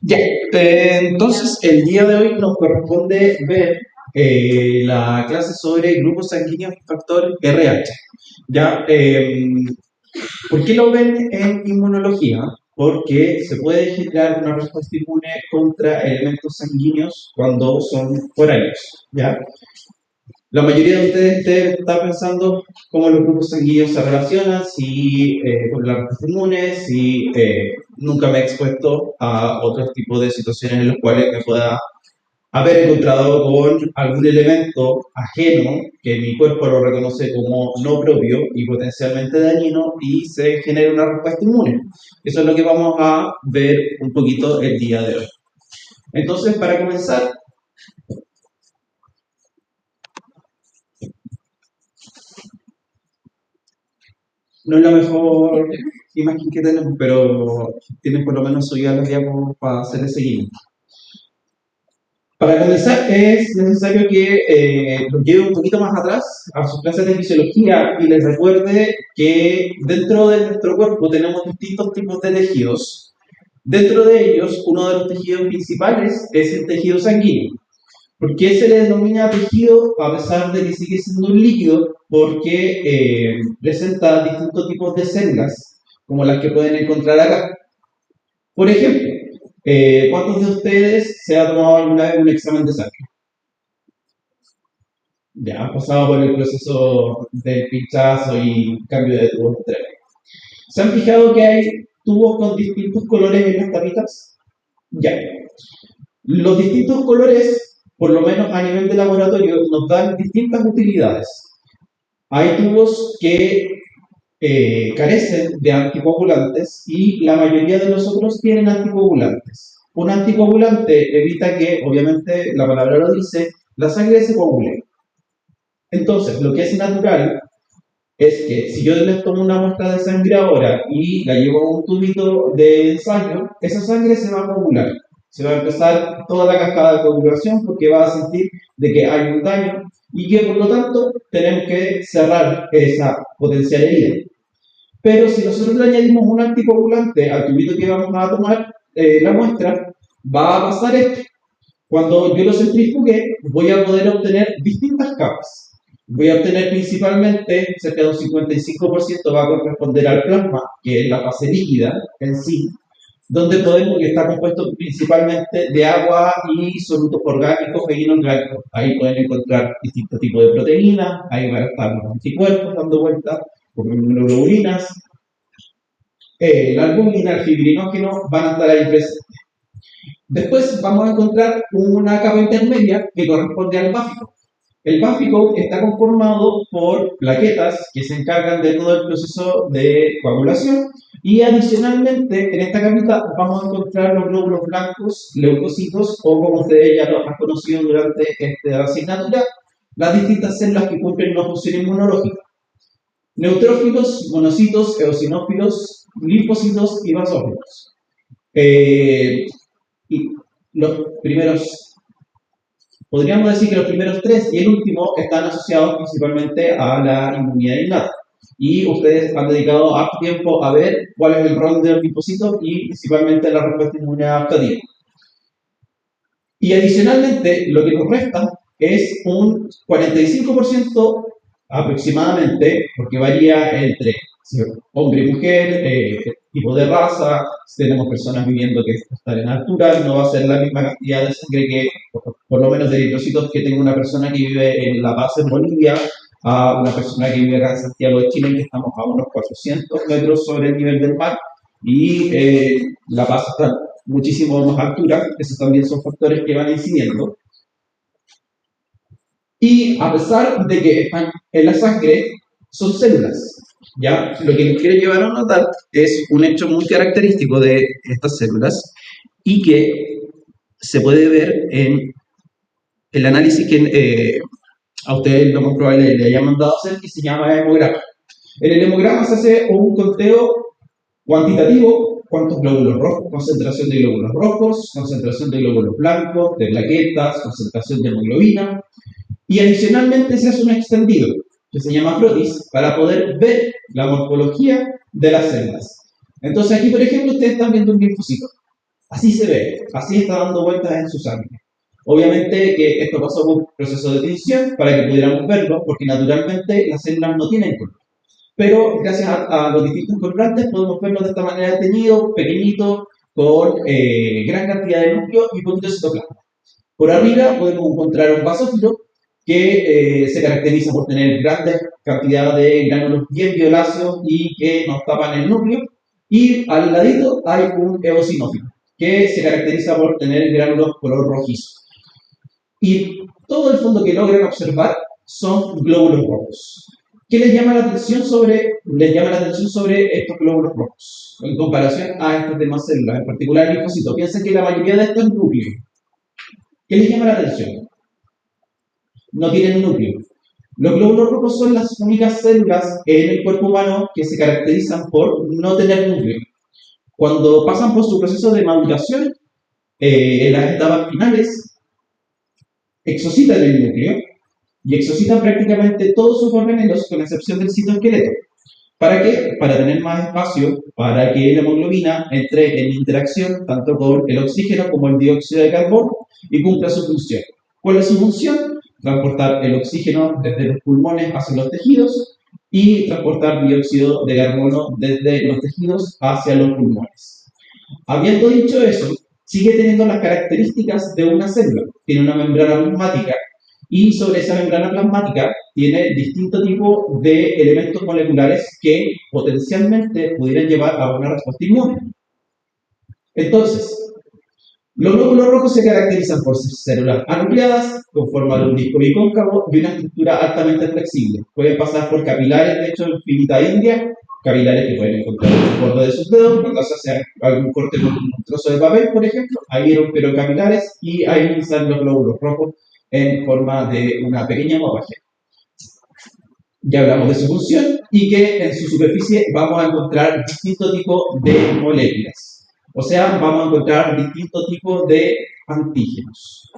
Ya, entonces el día de hoy nos corresponde ver la clase sobre grupos sanguíneos y factor RH. Ya, ¿por qué lo ven en inmunología? Porque se puede generar una respuesta inmune contra elementos sanguíneos cuando son foráneos. ¿Ya? La mayoría de ustedes debe estar pensando cómo los grupos sanguíneos se relacionan, si con las respuesta inmune, si nunca me he expuesto a otros tipos de situaciones en las cuales me pueda haber encontrado con algún elemento ajeno que mi cuerpo lo reconoce como no propio y potencialmente dañino y se genera una respuesta inmune. Eso es lo que vamos a ver un poquito el día de hoy. Entonces, para comenzar, no es la mejor imagen que tenemos, pero tienen por lo menos subidas las diapos para hacer el seguimiento. Para comenzar, es necesario que los lleve un poquito más atrás a sus clases de fisiología y les recuerde que dentro de nuestro cuerpo tenemos distintos tipos de tejidos. Dentro de ellos, uno de los tejidos principales es el tejido sanguíneo. ¿Por qué se le denomina tejido a pesar de que sigue siendo un líquido? Porque presenta distintos tipos de células, como las que pueden encontrar acá. Por ejemplo, ¿cuántos de ustedes se ha tomado alguna vez un examen de sangre? Ya han pasado por el proceso del pinchazo y cambio de tubos. ¿Se han fijado que hay tubos con distintos colores en las tapitas? Ya. Los distintos colores, por lo menos a nivel de laboratorio, nos dan distintas utilidades. Hay tubos que carecen de anticoagulantes y la mayoría de nosotros tienen anticoagulantes. Un anticoagulante evita que, obviamente, la palabra lo dice, la sangre se coagule. Entonces, lo que es natural es que si yo les tomo una muestra de sangre ahora y la llevo a un tubito de ensayo, esa sangre se va a coagular. Se va a empezar toda la cascada de coagulación porque va a sentir de que hay un daño y que por lo tanto tenemos que cerrar esa potencial herida. Pero si nosotros le añadimos un anticoagulante al tubito que vamos a tomar la muestra, va a pasar esto. Cuando yo lo centrifugue, voy a poder obtener distintas capas. Voy a obtener principalmente, cerca de un 55% va a corresponder al plasma, que es la fase líquida en sí, donde podemos, que está compuesto principalmente de agua y solutos orgánicos e inorgánicos. Ahí pueden encontrar distintos tipos de proteínas, ahí van a estar los anticuerpos dando vueltas, como inmunoglobulinas, la albúmina, el fibrinógeno van a estar ahí presentes. Después vamos a encontrar una capa intermedia que corresponde al báfico. El báfico está conformado por plaquetas que se encargan de todo el proceso de coagulación y adicionalmente en esta capita vamos a encontrar los glóbulos blancos, leucocitos o como ustedes ya lo han conocido durante esta asignatura, las distintas células que cumplen una función inmunológica. Neutrófilos, monocitos, eosinófilos, linfocitos y basófilos. Y los primeros, podríamos decir que los primeros tres y el último están asociados principalmente a la inmunidad innata. Y ustedes han dedicado harto tiempo a ver cuál es el rol de los linfocitos y principalmente la respuesta inmune adaptativa. Y adicionalmente, lo que nos resta es un 45% aproximadamente, porque varía entre hombre y mujer, tipo de raza, si tenemos personas viviendo que están en altura, no va a ser la misma cantidad de sangre que, por lo menos de eritrocitos, que tenga una persona que vive en La Paz, en Bolivia, a una persona que vive acá en Santiago de Chile, que estamos a unos 400 metros sobre el nivel del mar, y La Paz está muchísimo más altura, esos también son factores que van incidiendo. Y a pesar de que están en la sangre, son células. ¿Ya? Lo que nos quiere llevar a notar es un hecho muy característico de estas células y que se puede ver en el análisis que a ustedes lo más probable le hayan mandado a hacer, que se llama hemograma. En el hemograma se hace un conteo cuantitativo, cuántos glóbulos rojos, concentración de glóbulos rojos, concentración de glóbulos blancos, de plaquetas, concentración de hemoglobina, y adicionalmente se hace un extendido, que se llama protis, para poder ver la morfología de las células. Entonces aquí, por ejemplo, ustedes están viendo un linfocito. Así se ve, así está dando vueltas en su sangre. Obviamente que esto pasó por un proceso de tinción para que pudiéramos verlo, porque naturalmente las células no tienen color. Pero gracias a los distintos colorantes podemos verlo de esta manera teñido, pequeñito, con gran cantidad de núcleo y poquito citoplasma. Por arriba podemos encontrar un basófilo que se caracteriza por tener grandes cantidades de gránulos bien violáceos y que nos tapan el núcleo. Y al ladito hay un eosinófilo que se caracteriza por tener gránulos color rojizo. Y todo el fondo que logran observar son glóbulos rojos. ¿Qué les llama la atención sobre estos glóbulos rojos? En comparación a estas demás células, en particular el linfocito. Piensen que la mayoría de estos es núcleo. ¿Qué les llama la atención? No tienen núcleo. Los glóbulos rojos son las únicas células en el cuerpo humano que se caracterizan por no tener núcleo. Cuando pasan por su proceso de maduración, en las etapas finales, exocitan el núcleo y exocitan prácticamente todos sus organelos con excepción del citoesqueleto. ¿Para qué? Para tener más espacio para que la hemoglobina entre en interacción tanto con el oxígeno como el dióxido de carbono y cumpla su función. ¿Cuál es su función? Transportar el oxígeno desde los pulmones hacia los tejidos y transportar dióxido de carbono desde los tejidos hacia los pulmones. Habiendo dicho eso, sigue teniendo las características de una célula. Tiene una membrana plasmática y sobre esa membrana plasmática tiene distintos tipos de elementos moleculares que potencialmente pudieran llevar a una respuesta inmune. Entonces, los glóbulos rojos se caracterizan por ser células anucleadas con forma de un disco bicóncavo y una estructura altamente flexible. Pueden pasar por capilares, de hecho, en finita india, capilares que pueden encontrar en el borde de sus dedos, cuando se hace algún corte con un trozo de papel, por ejemplo, ahí rompieron capilares y ahí están los glóbulos rojos en forma de una pequeña hemorragia. Ya hablamos de su función y que en su superficie vamos a encontrar distintos tipos de moléculas. O sea, vamos a encontrar distintos tipos de antígenos.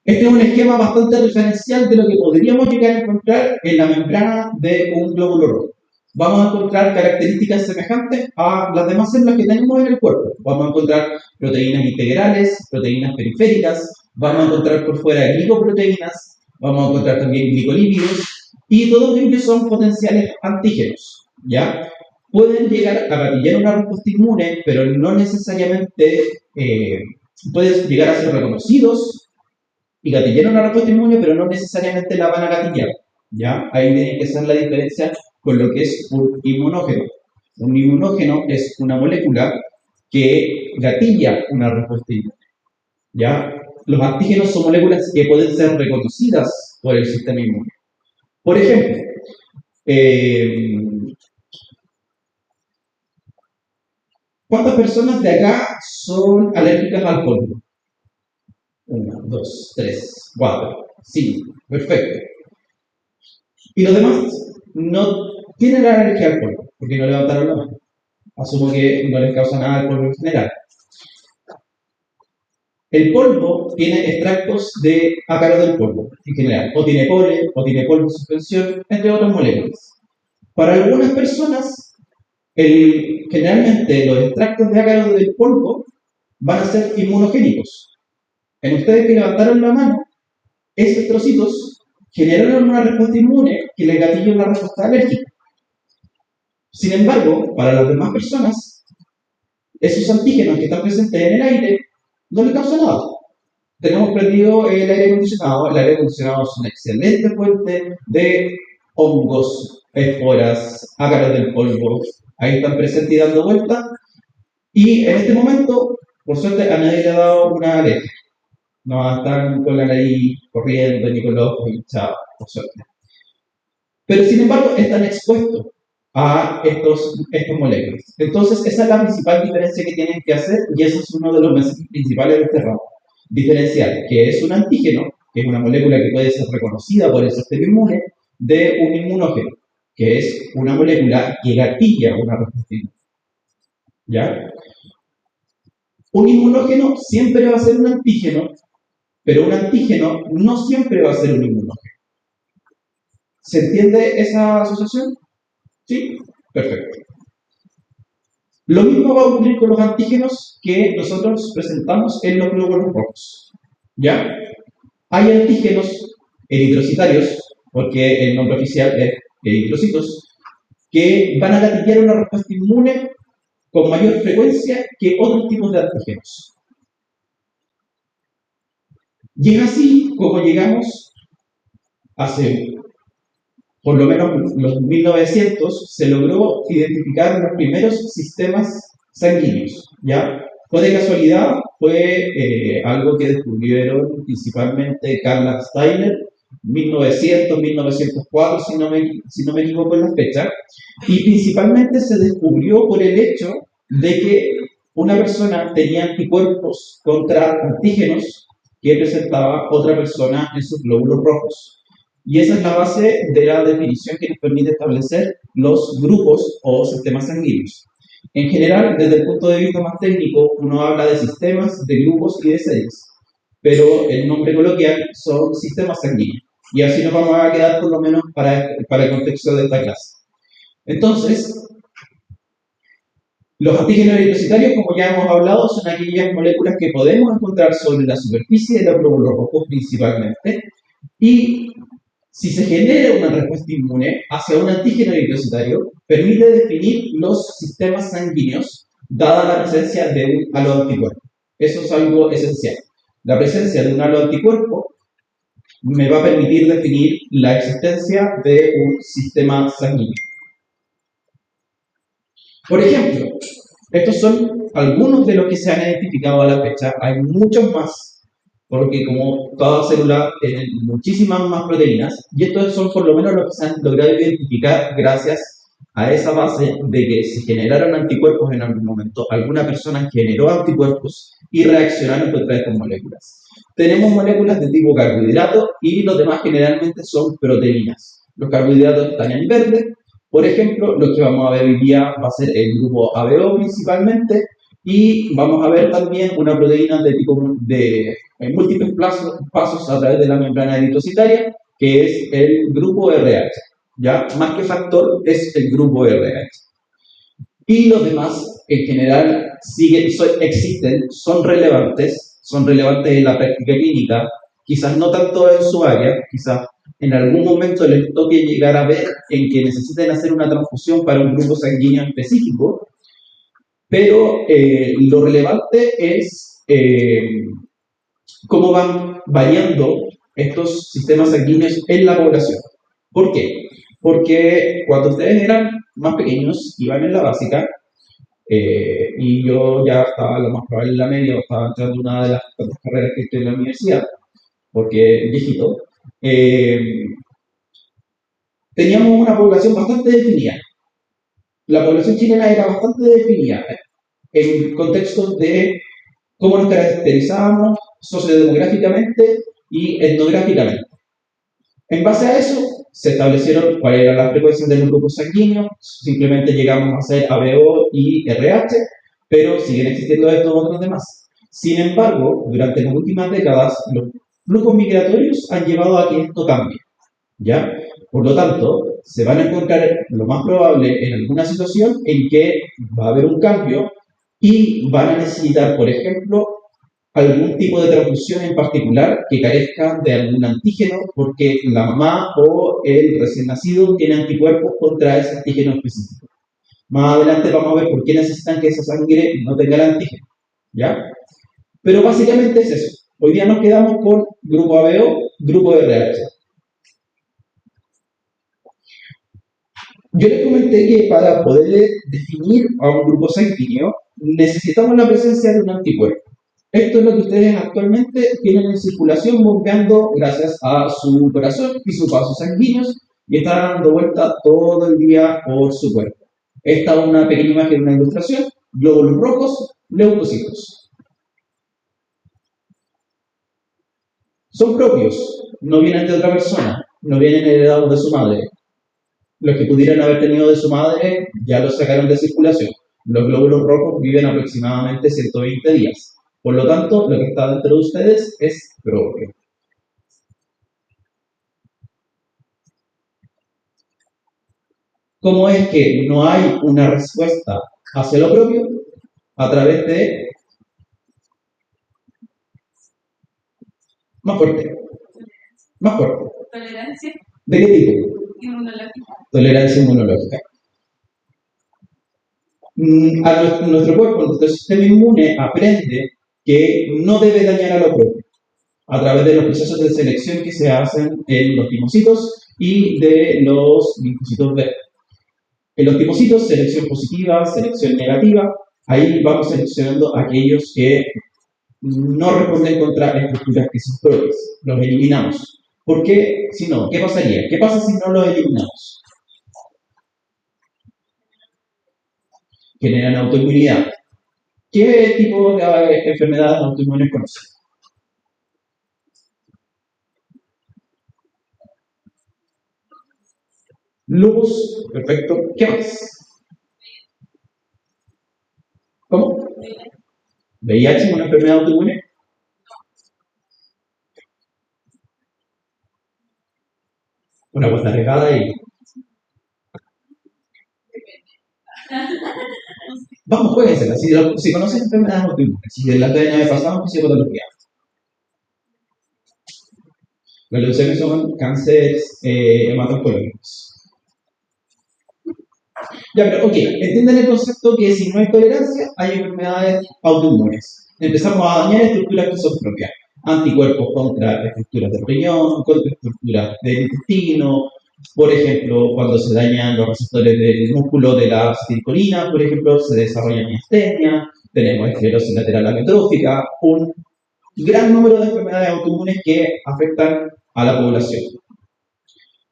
Este es un esquema bastante referencial de lo que podríamos llegar a encontrar en la membrana de un glóbulo rojo. Vamos a encontrar características semejantes a las demás células que tenemos en el cuerpo. Vamos a encontrar proteínas integrales, proteínas periféricas, vamos a encontrar por fuera glicoproteínas, vamos a encontrar también glicolípidos, y todos ellos son potenciales antígenos, ¿ya? Pueden llegar a gatillar una respuesta inmune, pero no necesariamente pueden llegar a ser reconocidos y gatillar una respuesta inmune, pero no necesariamente la van a gatillar, ¿ya? Ahí tiene que ser la diferencia con lo que es un inmunógeno. Un inmunógeno es una molécula que gatilla una respuesta inmune, ¿ya? Los antígenos son moléculas que pueden ser reconocidas por el sistema inmune. Por ejemplo, ¿cuántas personas de acá son alérgicas al polvo? 1, 2, 3, 4, 5. Perfecto. ¿Y los demás? No tienen alergia al polvo, porque no levantaron la mano. Asumo que no les causa nada el polvo en general. El polvo tiene extractos de ácaro del polvo, en general. O tiene polen, o tiene polvo en suspensión, entre otras moléculas. Para algunas personas, generalmente los extractos de ácaro del polvo van a ser inmunogénicos. En ustedes que levantaron la mano, esos trocitos generaron una respuesta inmune que les gatilló una respuesta alérgica. Sin embargo, para las demás personas, esos antígenos que están presentes en el aire no les causan nada. Tenemos prendido el aire acondicionado. El aire acondicionado es una excelente fuente de hongos, esporas, ácaros del polvo. Ahí están presentes y dando vueltas. Y en este momento, por suerte, a nadie le ha dado una alergia. No están con la nariz corriendo ni con los ojos hinchados, por suerte. Pero sin embargo, están expuestos a estos moléculas. Entonces, esa es la principal diferencia que tienen que hacer y ese es uno de los mensajes principales de este ramo. Diferenciar que es un antígeno, que es una molécula que puede ser reconocida por el sistema inmune, de un inmunógeno, que es una molécula que gatilla una respuesta inmune. ¿Ya? Un inmunógeno siempre va a ser un antígeno, pero un antígeno no siempre va a ser un inmunógeno. ¿Se entiende esa asociación? ¿Sí? Perfecto. Lo mismo va a ocurrir con los antígenos que nosotros presentamos en los glóbulos rojos. ¿Ya? Hay antígenos eritrocitarios, porque el nombre oficial es eritrocitos, que van a gatillar una respuesta inmune con mayor frecuencia que otros tipos de antígenos. Y es así como llegamos hace por lo menos los 1900 se logró identificar los primeros sistemas sanguíneos, ¿ya? Fue de casualidad, fue algo que descubrieron principalmente Carl Steiner, 1900, 1904, si no me equivoco en la fecha, y principalmente se descubrió por el hecho de que una persona tenía anticuerpos contra antígenos que presentaba otra persona en sus glóbulos rojos. Y esa es la base de la definición que nos permite establecer los grupos o sistemas sanguíneos. En general, desde el punto de vista más técnico, uno habla de sistemas, de grupos y de series, pero el nombre coloquial son sistemas sanguíneos. Y así nos vamos a quedar por lo menos para el contexto de esta clase. Entonces, los antígenos eritrocitarios, como ya hemos hablado, son aquellas moléculas que podemos encontrar sobre la superficie de los glóbulos rojos principalmente, y si se genera una respuesta inmune hacia un antígeno eritrocitario, permite definir los sistemas sanguíneos dada la presencia de un halo anticuerpo. Eso es algo esencial. La presencia de un halo anticuerpo me va a permitir definir la existencia de un sistema sanguíneo. Por ejemplo, estos son algunos de los que se han identificado a la fecha. Hay muchos más, porque como toda célula tiene muchísimas más proteínas, y estos son por lo menos los que se han logrado identificar gracias a esa base de que se generaron anticuerpos en algún momento, alguna persona generó anticuerpos y reaccionaron contra estas moléculas. Tenemos moléculas de tipo carbohidrato y los demás generalmente son proteínas. Los carbohidratos están en verde. Por ejemplo, lo que vamos a ver hoy día va a ser el grupo ABO principalmente, y vamos a ver también una proteína de tipo de múltiples pasos a través de la membrana eritrocitaria, que es el grupo RH. ¿Ya? Más que factor, es el grupo RH. Y los demás, en general, existen, son relevantes en la práctica clínica, quizás no tanto en su área, quizás en algún momento les toque llegar a ver en que necesiten hacer una transfusión para un grupo sanguíneo específico, pero lo relevante es cómo van variando estos sistemas sanguíneos en la población. ¿Por qué? Porque cuando ustedes eran más pequeños, iban en la básica, y yo ya estaba lo más probable en la media, o estaba entrando en una de las carreras que estoy en la universidad, porque viejito, teníamos una población bastante definida. La población chilena era bastante definida en contextos de cómo nos caracterizábamos sociodemográficamente y etnográficamente. En base a eso, se establecieron cuáles eran las frecuencias de los grupos sanguíneos, simplemente llegamos a hacer ABO y RH, pero siguen existiendo estos otros demás. Sin embargo, durante las últimas décadas, los flujos migratorios han llevado a que esto cambie, ¿ya? Por lo tanto, se van a encontrar lo más probable en alguna situación en que va a haber un cambio y van a necesitar, por ejemplo, algún tipo de transfusión en particular que carezca de algún antígeno porque la mamá o el recién nacido tiene anticuerpos contra ese antígeno específico. Más adelante vamos a ver por qué necesitan que esa sangre no tenga el antígeno, ¿ya? Pero básicamente es eso. Hoy día nos quedamos con grupo ABO, grupo RH. Yo les comenté que para poder definir a un grupo sanguíneo necesitamos la presencia de un anticuerpo. Esto es lo que ustedes actualmente tienen en circulación bombeando gracias a su corazón y sus vasos sanguíneos y está dando vuelta todo el día por su cuerpo. Esta es una pequeña imagen, una ilustración, glóbulos rojos, leucocitos. Son propios, no vienen de otra persona, no vienen heredados de su madre. Los que pudieran haber tenido de su madre ya los sacaron de circulación. Los glóbulos rojos viven aproximadamente 120 días. Por lo tanto, lo que está dentro de ustedes es propio. ¿Cómo es que no hay una respuesta hace lo propio a través de más fuerte, más fuerte. Tolerancia ¿De qué tipo? inmunológica. Tolerancia inmunológica. A nuestro cuerpo, nuestro sistema inmune aprende que no debe dañar a lo propio a través de los procesos de selección que se hacen en los timocitos y de los linfocitos B. En los timocitos, selección positiva, selección negativa, ahí vamos seleccionando aquellos que no responden contra estructuras que son propias, los eliminamos. ¿Por qué? Si no, ¿qué pasaría? ¿Qué pasa si no los eliminamos? Generan autoinmunidad. ¿Qué tipo de enfermedades autoinmunes conocen? Lupus, perfecto. ¿Qué más? ¿Cómo? VIH es una enfermedad autoinmune. Una vuelta regada y. Vamos, jueguensela. Si conocen enfermedades autoinmunes, si de la TN pasamos, fisiopatología. Las leucemias son cánceres hemato-oncológicos. Ya, pero ok, entiendan el concepto que si no hay tolerancia, hay enfermedades autoinmunes. Empezamos a dañar estructuras que son propias. Anticuerpos contra estructuras del riñón, contra estructuras del intestino. Por ejemplo, cuando se dañan los receptores del músculo de la acetilcolina, por ejemplo, se desarrolla miastenia, tenemos esclerosis lateral amiotrófica, un gran número de enfermedades autoinmunes que afectan a la población.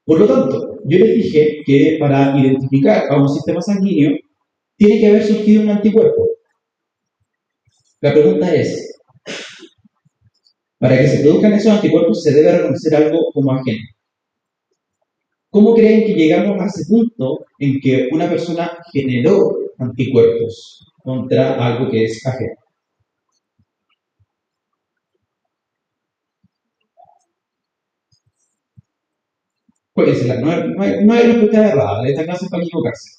Por lo tanto, yo les dije que para identificar a un sistema sanguíneo tiene que haber surgido un anticuerpo. La pregunta es, para que se produzcan esos anticuerpos se debe reconocer algo como ajeno. ¿Cómo creen que llegamos a ese punto en que una persona generó anticuerpos contra algo que es ajeno? Jueguensela, no hay respuesta errada, esta clase es para equivocarse.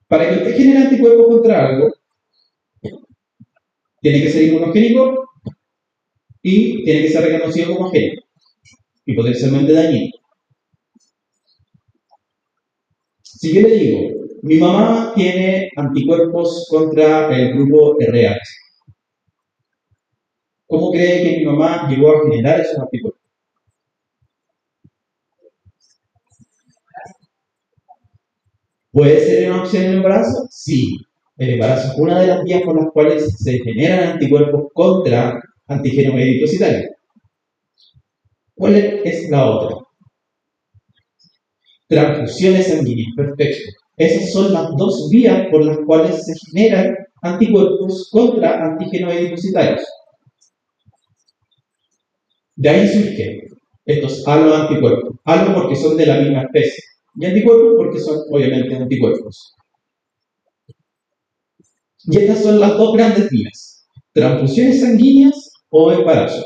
Para que usted genere anticuerpos contra algo, tiene que ser inmunogénico y tiene que ser reconocido como agente y potencialmente dañino. Si yo le digo, mi mamá tiene anticuerpos contra el grupo RH, ¿cómo cree que mi mamá llegó a generar esos anticuerpos? ¿Puede ser una opción el embarazo? Sí. El embarazo es una de las vías por las cuales se generan anticuerpos contra antígenos eritrocitarios. ¿Cuál es la otra? Transfusiones sanguíneas, perfecto. Esas son las dos vías por las cuales se generan anticuerpos contra antígenos eritrocitarios. De ahí surgen estos haloanticuerpos. Halo porque son de la misma especie. Y anticuerpos porque son, obviamente, anticuerpos. Y estas son las dos grandes vías. Transfusiones sanguíneas o embarazo.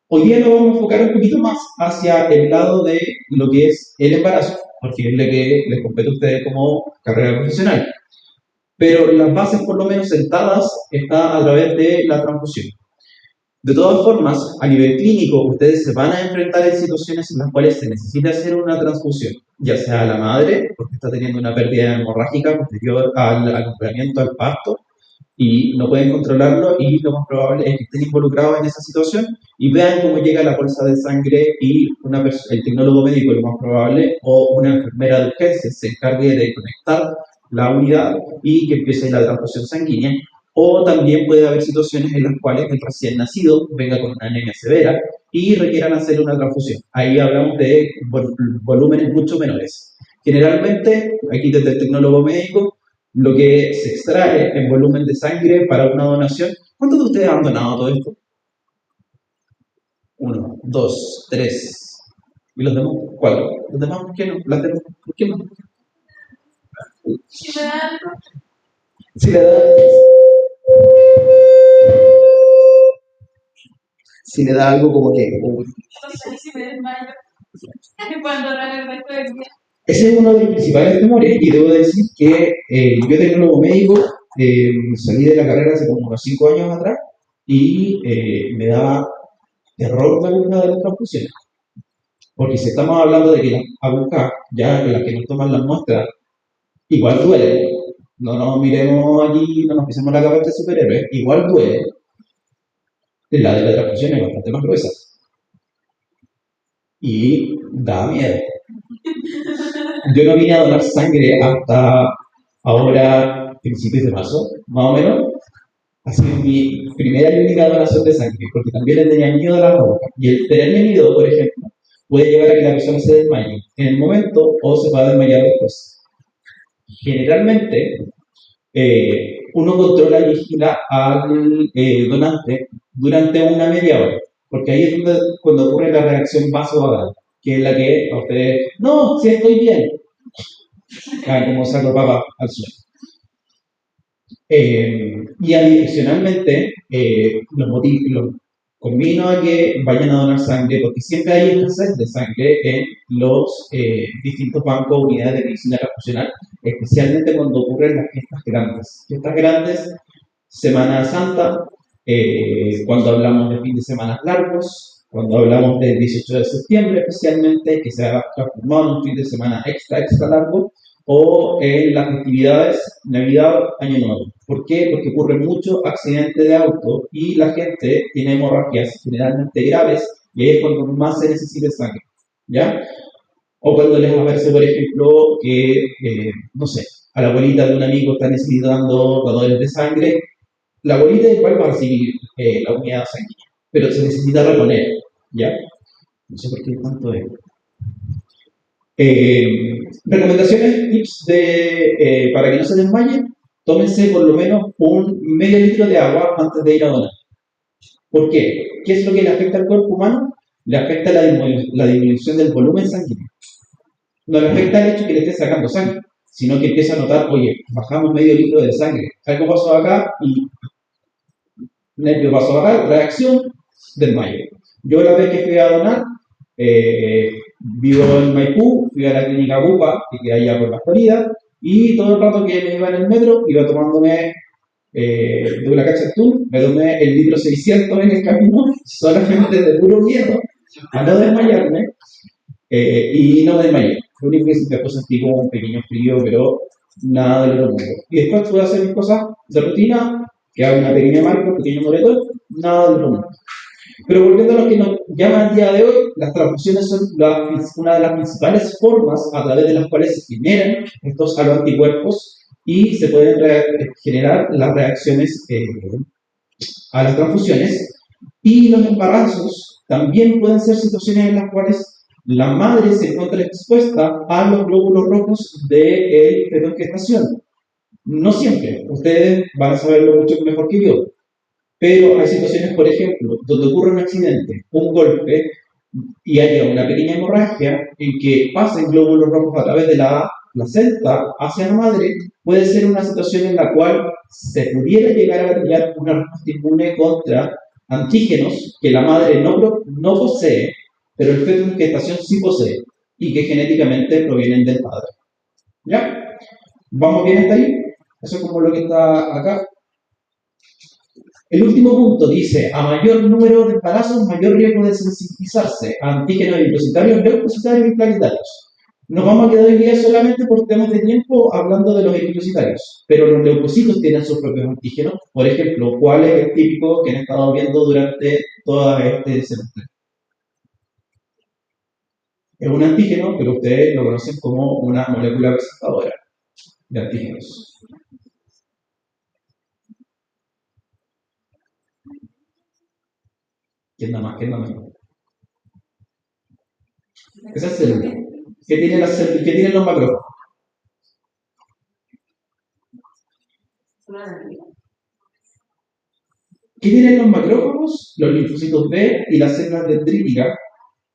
Hoy día nos vamos a enfocar un poquito más hacia el lado de lo que es el embarazo, porque es lo que les compete a ustedes como carrera profesional. Pero las bases, por lo menos sentadas, están a través de la transfusión. De todas formas, a nivel clínico, ustedes se van a enfrentar en situaciones en las cuales se necesita hacer una transfusión, ya sea a la madre, porque está teniendo una pérdida hemorrágica posterior al acompañamiento al parto, y no pueden controlarlo, y lo más probable es que estén involucrados en esa situación y vean cómo llega la bolsa de sangre y el tecnólogo médico, lo más probable, o una enfermera de urgencias se encargue de conectar la unidad y que empiece la transfusión sanguínea. O también puede haber situaciones en las cuales el recién nacido venga con una anemia severa y requieran hacer una transfusión. Ahí hablamos de volúmenes mucho menores. Generalmente, aquí desde el tecnólogo médico, lo que se extrae en volumen de sangre para una donación. ¿Cuántos de ustedes han donado todo esto? 1, 2, 3. ¿Y los demás? 4. ¿Los demás por qué no? ¿Las demás por qué no? Si me da algo, Si le da, si le da algo como que. no sé si me desmayo. Cuando no el resto del día. Ese es uno de los principales temores y debo decir que yo tecnólogo médico salí de la carrera hace como unos 5 años atrás y me daba terror la aguja de las transfusiones. Porque si estamos hablando de que las agujas, ya las que nos toman las muestras, igual duele. No nos miremos aquí, no nos pisemos la cabeza de superhéroes, igual duele. La de la transfusión es bastante más gruesa y da miedo. Yo no vine a donar sangre hasta ahora, principios de marzo, más o menos. Ha sido mi primera y única donación de sangre, porque también le tenía miedo a las agujas. Y el tenerle miedo, por ejemplo, puede llevar a que la persona se desmaye en el momento o se va a desmayar después. Generalmente, uno controla y vigila al donante durante una media hora, porque ahí es donde, cuando ocurre la reacción vasovagal, que es la que a ustedes, no, si estoy bien, como saco papa al suelo. Y adicionalmente, los convino a que vayan a donar sangre, porque siempre hay escasez de sangre en los distintos bancos, unidades de medicina transfusional, especialmente cuando ocurren las fiestas grandes. Fiestas grandes, Semana Santa, cuando hablamos de fin de semana largos, cuando hablamos del 18 de septiembre especialmente, que se ha transformado en un fin de semana extra largo, o en las festividades Navidad, Año Nuevo. ¿Por qué? Porque ocurren muchos accidentes de auto y la gente tiene hemorragias generalmente graves y ahí es cuando más se necesita sangre, ¿ya? O cuando les aparece, por ejemplo, que, no sé, a la abuelita de un amigo está necesitando dadores de sangre, la abuelita igual va a recibir la unidad sanguínea, pero se necesita reponer, ¿ya? No sé por qué tanto es. Recomendaciones, tips para que no se desmayen, tómense por lo menos un medio litro de agua antes de ir a donar. ¿Por qué? ¿Qué es lo que le afecta al cuerpo humano? Le afecta la disminución del volumen sanguíneo. No le afecta el hecho que le esté sacando sangre, sino que empieza a notar, oye, bajamos medio litro de sangre, algo pasó acá y nervio pasó acá, reacción, desmayo. Yo la vez que fui a donar, eh, vivo en Maipú, fui a la clínica Bupa, que queda allá por la Florida, y todo el rato que me iba en el metro, iba tomándome de una cacha atún, me tomé el litro 600 en el camino, solamente de puro miedo, a no desmayarme, y no me desmayé. Lo único que sí después sentí como un pequeño frío, pero nada del otro mundo. Y después pude hacer mis cosas de rutina, que hago una pequeña marca, un pequeño moretón, nada del otro mundo. Pero volviendo a lo que nos llama el día de hoy, las transfusiones son una de las principales formas a través de las cuales se generan estos anticuerpos y se pueden generar las reacciones a las transfusiones. Y los embarazos también pueden ser situaciones en las cuales la madre se encuentra expuesta a los glóbulos rojos del feto en gestación. No siempre, ustedes van a saberlo mucho mejor que yo, pero hay situaciones, por ejemplo, donde ocurre un accidente, un golpe, y haya una pequeña hemorragia en que pasen glóbulos rojos a través de la placenta hacia la madre, puede ser una situación en la cual se pudiera llegar a desarrollar una respuesta inmune contra antígenos que la madre no posee, pero el feto en gestación sí posee, y que genéticamente provienen del padre. ¿Ya? ¿Vamos bien hasta ahí? Eso es como lo que está acá. El último punto dice, a mayor número de embarazos, mayor riesgo de sensibilizarse a antígenos eritrocitarios, leucocitarios y plaquetarios. Nos vamos a quedar hoy día solamente por temas de tiempo hablando de los eritrocitarios, pero los leucocitos tienen sus propios antígenos. Por ejemplo, ¿cuál es el típico que han estado viendo durante todo este semestre? Es un antígeno, pero ustedes lo conocen como una molécula presentadora de antígenos. ¿Quién da más? ¿Quién da menos? Esa es célula. ¿Qué tienen los macrófagos? ¿Qué tienen los macrófagos? Los linfocitos B y las células dendríticas,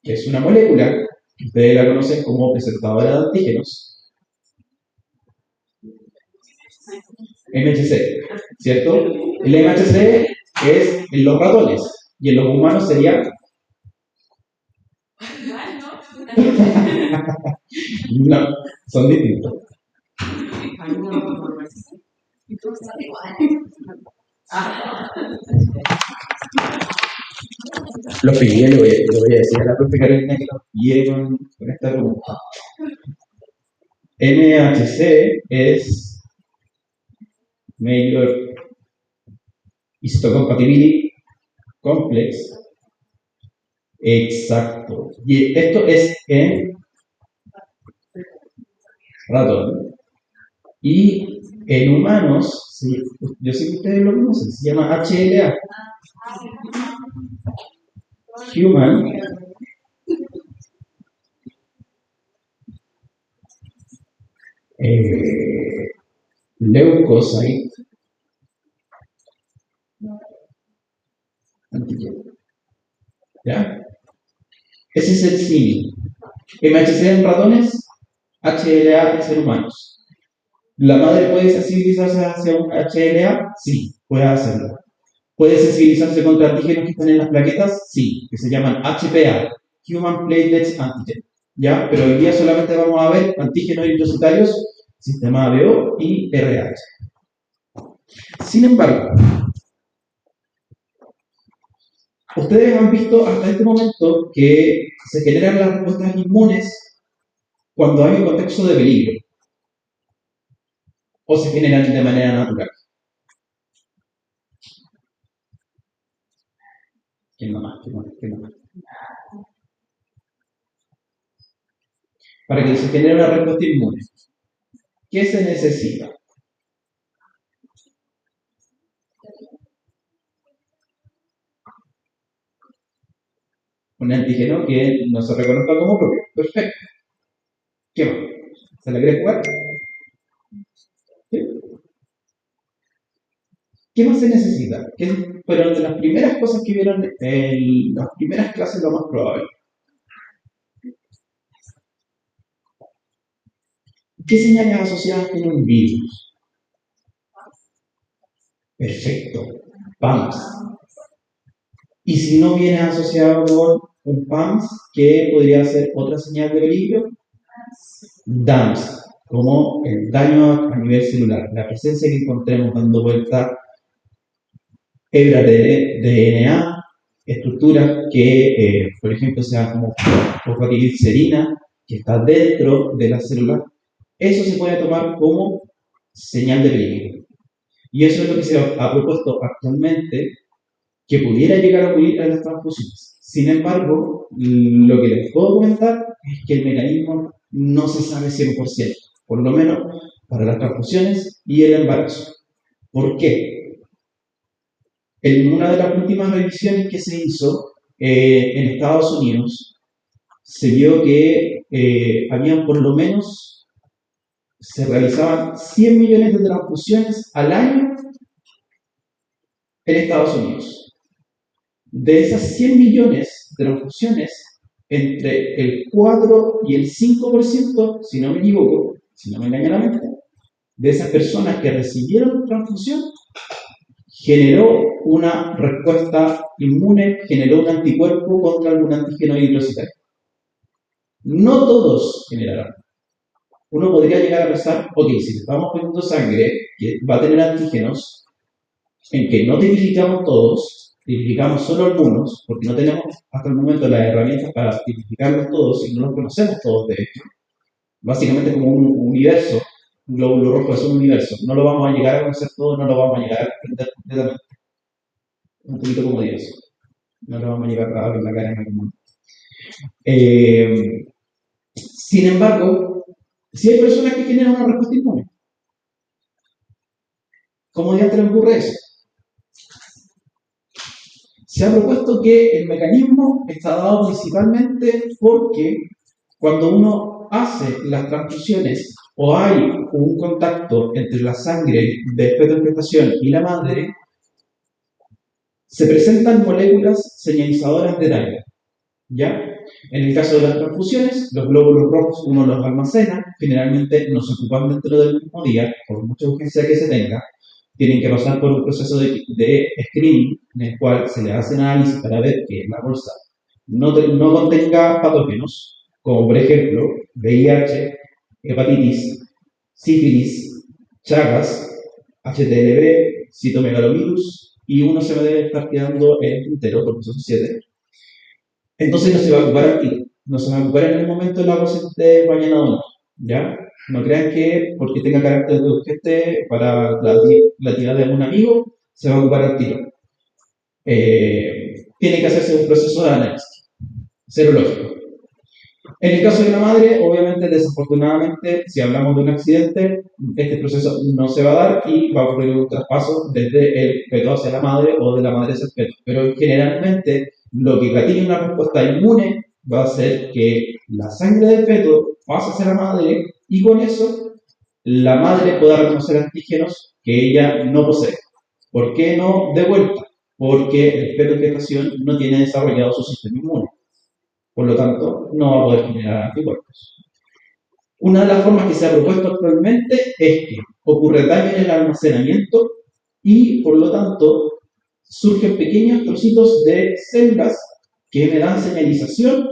que es una molécula que ustedes la conocen como presentadora de antígenos. MHC, ¿cierto? El MHC es en los ratones y en los humanos sería No, son distintos. Y tú estás igual. Lo pillé, le voy a decir a la profe Carolina que lo pillé con esta pregunta. MHC es Major Histocompatibility Complex. Exacto. Y esto es en ratón. Y en humanos, sí, yo sé que ustedes lo conocen, se llama HLA. Human Leukocyte Antigen. ¿Ya? Ese es el símil. MHC en ratones, HLA en seres humanos. ¿La madre puede sensibilizarse hacia un HLA? Sí, puede hacerlo. ¿Puede sensibilizarse contra antígenos que están en las plaquetas? Sí, que se llaman HPA, Human Platelet Antigen. ¿Ya? Pero hoy día solamente vamos a ver antígenos eritrocitarios, sistema ABO y RH. Sin embargo, ustedes han visto hasta este momento que se generan las respuestas inmunes cuando hay un contexto de peligro o se generan de manera natural. ¿Quién más? Para que se genere una respuesta inmune, ¿qué se necesita? Un antígeno que no se reconozca como propio. Perfecto. ¿Qué más? ¿Se le quiere jugar? ¿Sí? ¿Qué más se necesita? ¿Qué fueron de las primeras cosas que vieron en las primeras clases lo más probable? ¿Qué señales asociadas tiene un virus? Perfecto. PAMS. Y si no viene asociado con un PAMS, ¿qué podría ser otra señal de peligro? DAMS, como el daño a nivel celular, la presencia que encontremos dando vuelta hebras de DNA, estructuras que, por ejemplo, sean como fosfatidilcerina, que está dentro de la célula, eso se puede tomar como señal de peligro. Y eso es lo que se ha propuesto actualmente que pudiera llegar a ocurrir en las transfusiones. Sin embargo, lo que les puedo comentar es que el mecanismo no se sabe 100%, por lo menos para las transfusiones y el embarazo. ¿Por qué? En una de las últimas revisiones que se hizo en Estados Unidos, se vio que habían por lo menos, se realizaban 100 millones de transfusiones al año en Estados Unidos. De esas 100 millones de transfusiones, entre el 4 y el 5%, si no me equivoco, si no me engaña la mente, de esas personas que recibieron transfusión, generó una respuesta inmune, generó un anticuerpo contra algún antígeno eritrocitario. No todos generaron. Uno podría llegar a pensar, ok, si le estamos poniendo sangre que va a tener antígenos, en que no tipificamos todos, tipificamos solo algunos, porque no tenemos hasta el momento las herramientas para tipificarlos todos y no los conocemos todos de hecho. Básicamente como un universo, un glóbulo rojo es un universo. No lo vamos a llegar a conocer todo, no lo vamos a llegar a entender completamente. Un poquito como Dios. No lo vamos a llegar a ver la cara en algún momento. Sin embargo, si hay personas que generan una respuesta inmune, ¿cómo ya te ocurre eso? Se ha propuesto que el mecanismo está dado principalmente porque cuando uno hace las transfusiones o hay un contacto entre la sangre del feto en gestación y la madre, se presentan moléculas señalizadoras de daño. ¿Ya? En el caso de las transfusiones, los glóbulos rojos uno los almacena, generalmente no se ocupan dentro del mismo día, por mucha urgencia que se tenga, tienen que pasar por un proceso de screening en el cual se le hace análisis para ver que la bolsa no contenga patógenos, como por ejemplo VIH, hepatitis, sífilis, Chagas, HTLV, citomegalovirus, y uno se va a debe estar quedando en el tintero, porque son 7. Entonces no se va a ocupar al tiro, no se va a ocupar en el momento de la paciente mañana o no, ¿ya? No crean que porque tenga carácter de urgente para la actividad de algún amigo, se va a ocupar al tiro. Tiene que hacerse un proceso de análisis serológico. En el caso de la madre, obviamente, desafortunadamente, si hablamos de un accidente, este proceso no se va a dar y va a ocurrir un traspaso desde el feto hacia la madre o de la madre hacia el feto. Pero generalmente, lo que gatilla una respuesta inmune va a ser que la sangre del feto pase hacia la madre y con eso la madre pueda reconocer antígenos que ella no posee. ¿Por qué no de vuelta? Porque el feto en gestación no tiene desarrollado su sistema inmune. Por lo tanto, no va a poder generar anticuerpos. Una de las formas que se ha propuesto actualmente es que ocurre daño en el almacenamiento y, por lo tanto, surgen pequeños trocitos de células que me dan señalización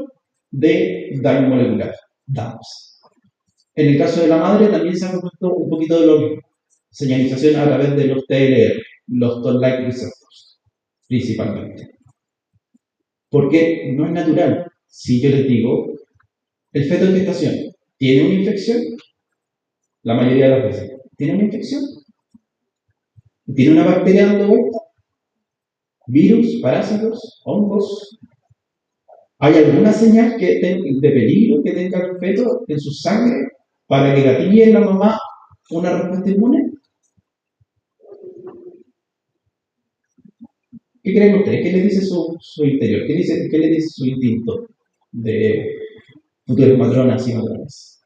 de daño molecular, DAMS. En el caso de la madre también se ha propuesto un poquito de lo mismo, señalización a través de los TLR, los Toll-like receptors, principalmente. Porque no es natural. Si yo les digo, el feto en gestación tiene una infección, la mayoría de las veces, ¿tiene una infección? ¿Tiene una bacteria dando vuelta? ¿Virus, parásitos, hongos? ¿Hay alguna señal de peligro que tenga el feto en su sangre para que gatille en la mamá una respuesta inmune? ¿Qué creen ustedes? ¿Qué les dice su interior? ¿Qué le dice su instinto de futuras matronas y matrones?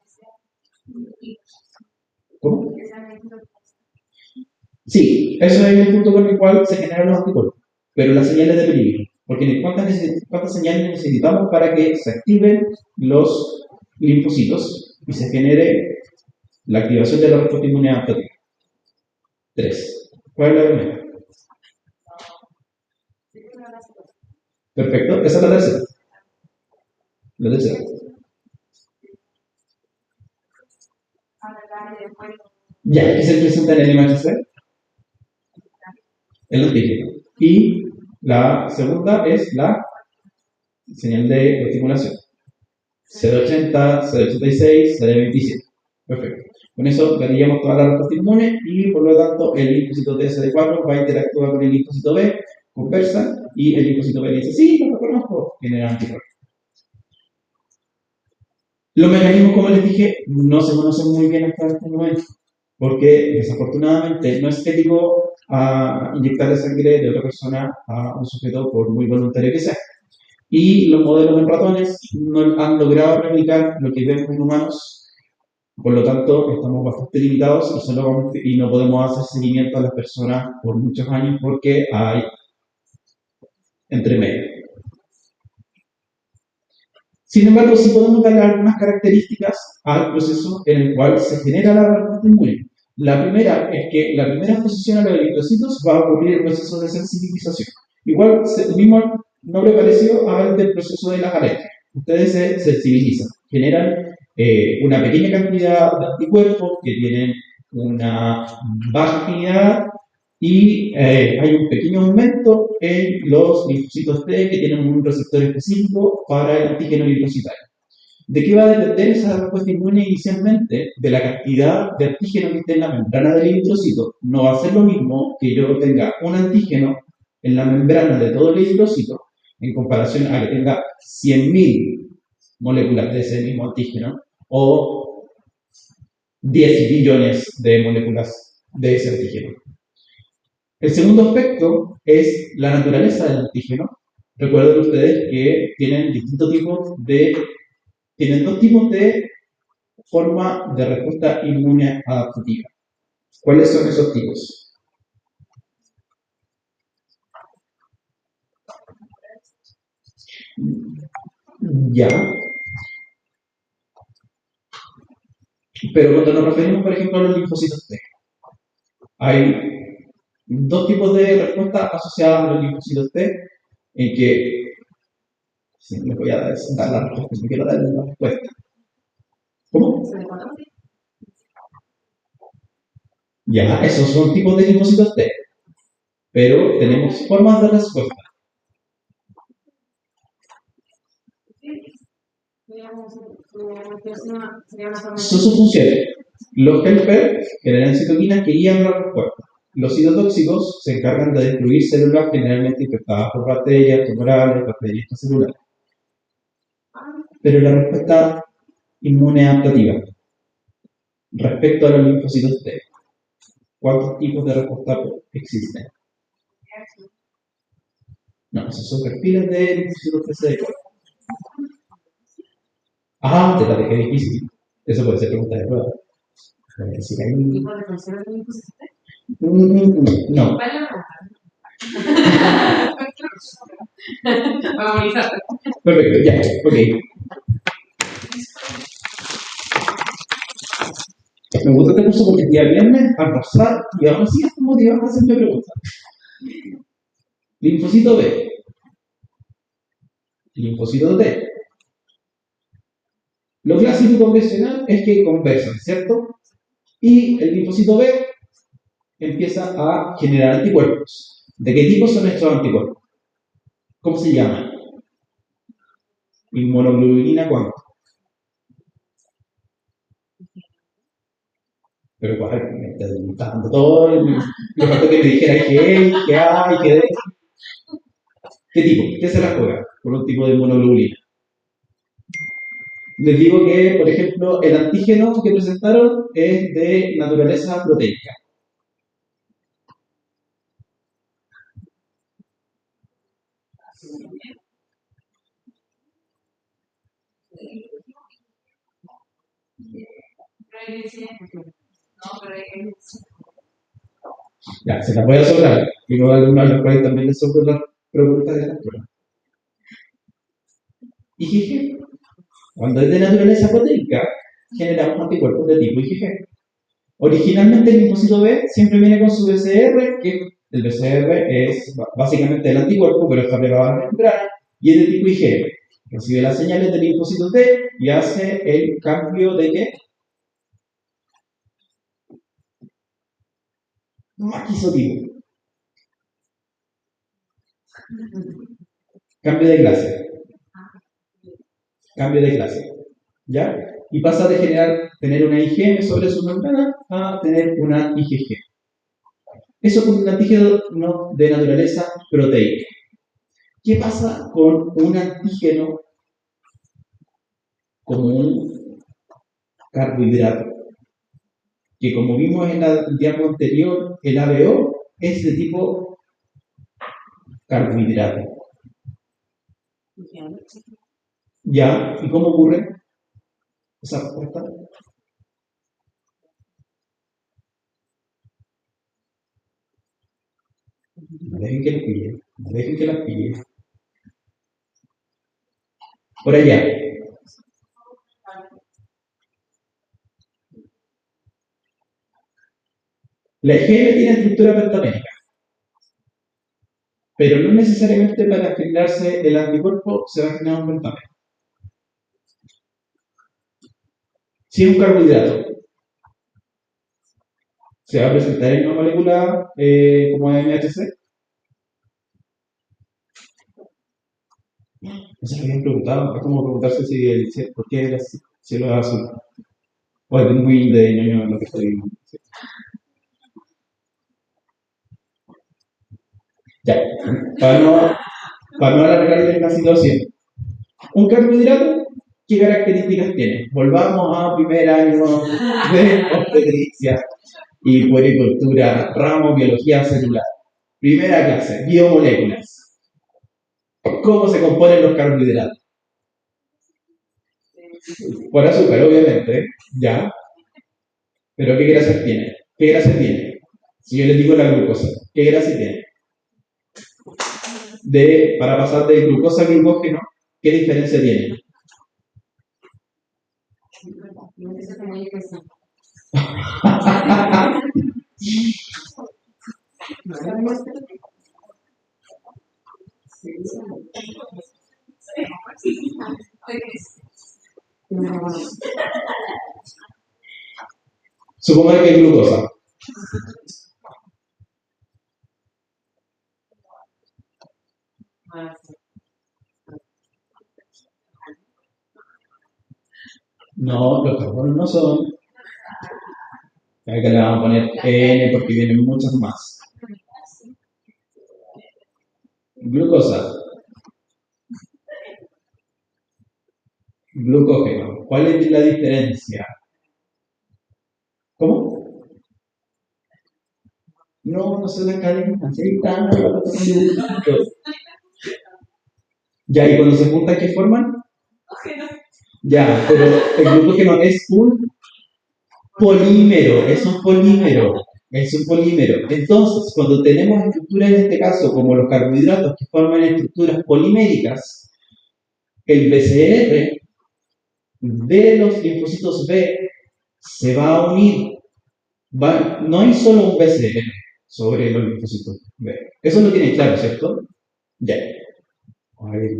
¿Cómo? Sí, eso es el punto con el cual se generan los anticuerpos, pero las señales de peligro. Porque ¿cuántas señales necesitamos para que se activen los linfocitos y se genere la activación de la respuesta inmune adaptativa? 3. ¿Cuál es la primera? Perfecto, esa es la tercera. La tercera. Ya, ¿qué se presenta en el MHC? El antígeno. Y la segunda es la señal de estimulación. CD80, CD86, CD27. Perfecto. Con eso gatillamos toda la respuesta inmune y por lo tanto el linfocito TSD4 va a interactuar con el linfocito B, conversa, y el linfocito B dice, sí, lo reconozco, genera anticuerpos. Los mecanismos, como les dije, no se conocen muy bien hasta este momento, porque desafortunadamente no es ético inyectarle sangre de otra persona a un sujeto por muy voluntario que sea. Y los modelos en ratones no han logrado replicar lo que vemos en humanos. Por lo tanto, estamos bastante limitados y no podemos hacer seguimiento a las personas por muchos años porque hay entremedio. Sin embargo, sí podemos darle algunas características al proceso en el cual se genera la respuesta inmune. La primera es que la primera exposición a los eritrocitos va a ocurrir el proceso de sensibilización. Igual, el mismo nombre parecido al del proceso de las alergias. Ustedes se sensibilizan, generan una pequeña cantidad de anticuerpos que tienen una baja afinidad y hay un pequeño aumento en los linfocitos T que tienen un receptor específico para el antígeno linfocitario. ¿De qué va a depender esa respuesta inmune inicialmente? De la cantidad de antígeno que esté en la membrana del eritrocito. No va a ser lo mismo que yo tenga un antígeno en la membrana de todo el eritrocito en comparación a que tenga 100.000 moléculas de ese mismo antígeno o 10 billones de moléculas de ese antígeno. El segundo aspecto es la naturaleza del antígeno. Recuerden ustedes que tienen dos tipos de forma de respuesta inmune adaptativa. ¿Cuáles son esos tipos? Ya. Pero cuando nos referimos, por ejemplo, a los linfocitos T, hay dos tipos de respuesta asociadas a los linfocitos T, en que Sí, les voy a dar la respuesta, no quiero darles la respuesta. ¿Cómo? Ya, esos son tipos de linfocitos T, pero tenemos formas de respuesta. Son sus funciones. Los helper generan citoquinas que guían la respuesta. Los citotóxicos se encargan de destruir células generalmente infectadas por bacterias tumorales, bacterias extracelulares. Pero la respuesta inmune adaptativa respecto a los linfocitos T, ¿cuántos tipos de respuesta existen? No, esos son perfiles de linfocitos T CD4. Ah, te la dejé difícil. Eso puede ser pregunta de prueba. Si hay... ¿Tipo de función de linfocitos T? No. Perfecto, ya, ok. Me gusta este curso porque el día viernes almorzar y aún así estás motivado a hacerme preguntas. Linfocito B. Linfocito T. Lo clásico y convencional es que conversan, ¿cierto? Y el linfocito B empieza a generar anticuerpos. ¿De qué tipo son estos anticuerpos? ¿Cómo se llaman? Inmunoglobulina cuánto. Pero igual, me está dando todo, lo falta que me dijera que A y que D. ¿Qué tipo? ¿Qué se la juega con un tipo de inmunoglobulina? Les digo que, por ejemplo, el antígeno que presentaron es de naturaleza proteica. Ya, se la voy a sobrar. Y no alguna de las cuales también les sobran las preguntas de la prueba. IgG. Cuando es de naturaleza proteica, generamos anticuerpos de tipo IgG. Originalmente el linfocito B siempre viene con su BCR, que el BCR es básicamente el anticuerpo, pero está pegado a la membrana, y es de tipo IgM. Recibe las señales del linfocito T y hace el cambio de ¿qué? Maquisotipo. Cambio de clase. Cambio de clase. ¿Ya? Y pasa de tener una IgM sobre su membrana a tener una IgG. Eso con un antígeno de naturaleza proteica. ¿Qué pasa con un antígeno como un carbohidrato? Que como vimos en el diapo anterior, el ABO es de tipo carbohidrato. ¿Ya? ¿Y cómo ocurre esa respuesta? No dejen que las pille. No dejen que las pille. Por allá. La IgM tiene estructura pentamétrica, pero no necesariamente para generarse el anticuerpo se va a generar un pentámero. Si es un carbohidrato, se va a presentar en una molécula como MHC. Eso lo habían preguntado, es como preguntarse por qué el cielo es azul. O es muy de ñoño lo que estoy viendo. Ya, para no alargar la situación. Un carbohidrato, ¿qué características tiene? Volvamos a primer año de obstetricia y puericultura, ramo biología celular. Primera clase, biomoléculas. ¿Cómo se componen los carbohidratos? Por azúcar, obviamente, ¿ya? Pero ¿qué grasa tiene? ¿Qué grasa tiene? Si yo les digo la glucosa, ¿qué grasa tiene? Para pasar de glucosa a glucógeno, ¿qué diferencia tiene? Supongamos que es glucosa. No, los carbonos no son. Acá le vamos a poner N porque vienen muchas más. Glucosa. Glucógeno. ¿Cuál es la diferencia? ¿Cómo? No son las cadenas. Ahí están. Ya, ¿y cuando se juntan qué forman? Ya, pero el glucógeno es un polímero, es un polímero, es un polímero. Entonces, cuando tenemos estructuras en este caso, como los carbohidratos que forman estructuras poliméricas, el BCR de los linfocitos B se va a unir. No hay solo un BCR sobre los linfocitos B. Eso lo tienen claro, ¿cierto? Ya. A ver,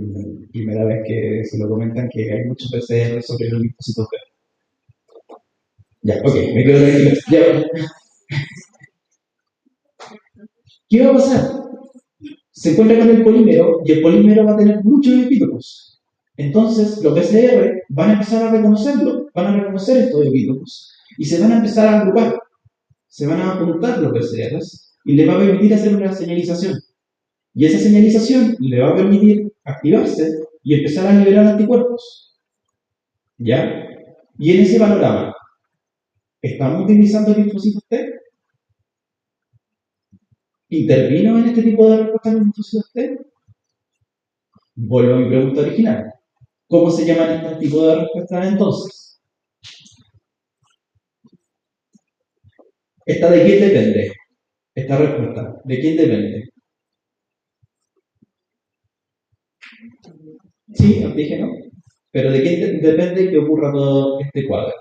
primera vez que se lo comentan que hay muchos BCR sobre los linfocitos B. Ya, ok, me quedo tranquilo. Ya. ¿Qué va a pasar? Se encuentra con el polímero y el polímero va a tener muchos epítopos. Entonces, los BCR van a empezar a reconocerlo, van a reconocer estos epítopos y se van a empezar a agrupar. Se van a apuntar los BCRs y les va a permitir hacer una señalización. Y esa señalización le va a permitir activarse y empezar a liberar anticuerpos. ¿Ya? Y en ese panorama, ¿estamos utilizando linfocitos T? ¿Intervino en este tipo de respuestas los linfocitos T? Vuelvo a mi pregunta original. ¿Cómo se llaman estos tipos de respuestas entonces? ¿Esta de quién depende? Esta respuesta, ¿de quién depende? Sí, antígeno. Pero ¿de quién depende que ocurra todo este cuadro?